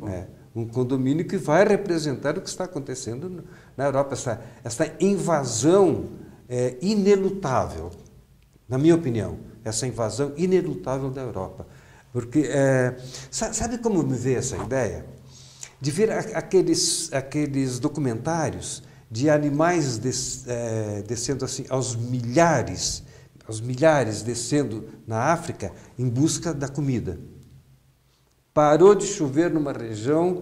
Um condomínio que vai representar o que está acontecendo na Europa. Essa invasão inelutável, na minha opinião, essa invasão inelutável da Europa. Porque, sabe como me veio essa ideia? De ver aqueles documentários de animais descendo assim aos milhares descendo na África em busca da comida. Parou de chover numa região,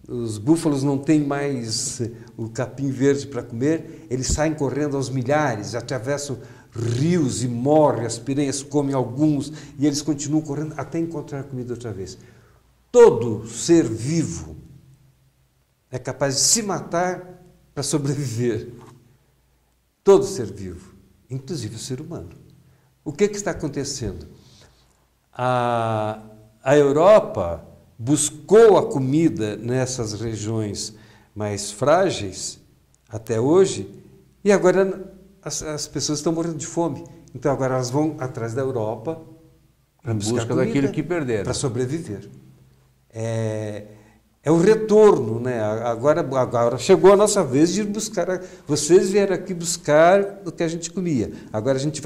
os búfalos não têm mais o capim verde para comer, eles saem correndo aos milhares, atravessam rios e morrem, as piranhas comem alguns e eles continuam correndo até encontrar comida outra vez. Todo ser vivo é capaz de se matar para sobreviver. Todo ser vivo, inclusive o ser humano. O que está acontecendo? A Europa buscou a comida nessas regiões mais frágeis até hoje e agora as pessoas estão morrendo de fome. Então agora elas vão atrás da Europa em busca daquilo que perderam. Para sobreviver. É o retorno, né? Agora chegou a nossa vez de ir buscar. Vocês vieram aqui buscar o que a gente comia. Agora a gente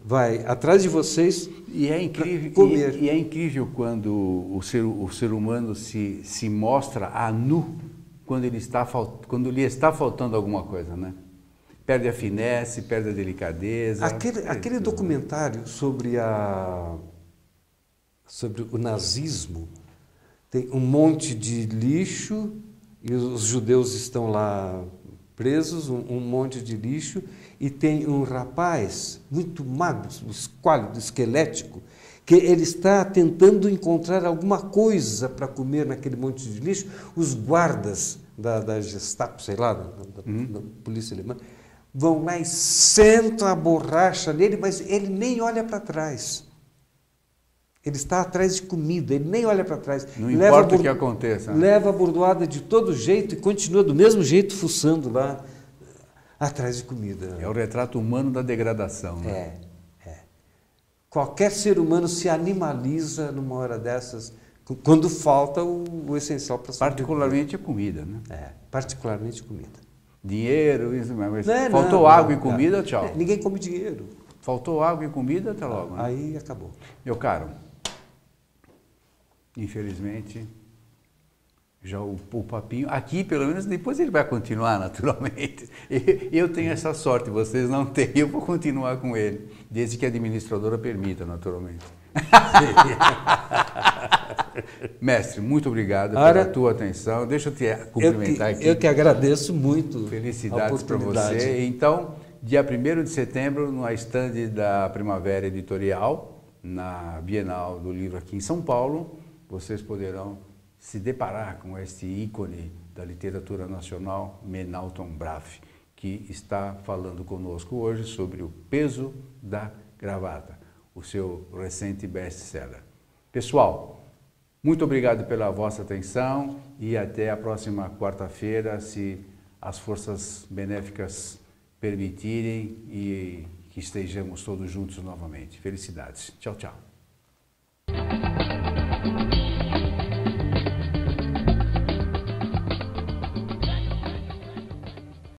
vai atrás de vocês. E é incrível, comer. E é incrível quando o ser humano se mostra a nu quando lhe está faltando alguma coisa, né? Perde a finesse, perde a delicadeza. Aquele documentário sobre o nazismo, tem um monte de lixo e os judeus estão lá presos, um monte de lixo, e tem um rapaz muito magro, esquálido, esquelético, que ele está tentando encontrar alguma coisa para comer naquele monte de lixo. Os guardas da Gestapo, sei lá, da polícia alemã, vão lá e sentam a borracha nele, mas ele nem olha para trás. Ele está atrás de comida, ele nem olha para trás. Não importa o que aconteça. Leva a bordoada de todo jeito e continua do mesmo jeito fuçando lá, atrás de comida. É o retrato humano da degradação. Né? qualquer ser humano se animaliza numa hora dessas, quando falta o essencial para sobreviver. Particularmente a comida, né? Particularmente comida. Dinheiro, isso mesmo. Mas faltou água e comida, tchau. Ninguém come dinheiro. Faltou água e comida, até logo. Né? Aí acabou. Meu caro, infelizmente, já o papinho, aqui pelo menos depois ele vai continuar naturalmente. Eu tenho essa sorte, vocês não têm, eu vou continuar com ele, desde que a administradora permita, naturalmente. Mestre, muito obrigado pela tua atenção. Deixa eu te cumprimentar aqui. Eu que agradeço muito. Felicidades para você. Então, dia 1º de setembro, no stand da Primavera Editorial, na Bienal do Livro aqui em São Paulo, vocês poderão se deparar com este ícone da literatura nacional, Menalton Braff, que está falando conosco hoje sobre o peso da gravata, o seu recente best-seller. Pessoal, muito obrigado pela vossa atenção e até a próxima quarta-feira, se as forças benéficas permitirem e que estejamos todos juntos novamente. Felicidades. Tchau, tchau.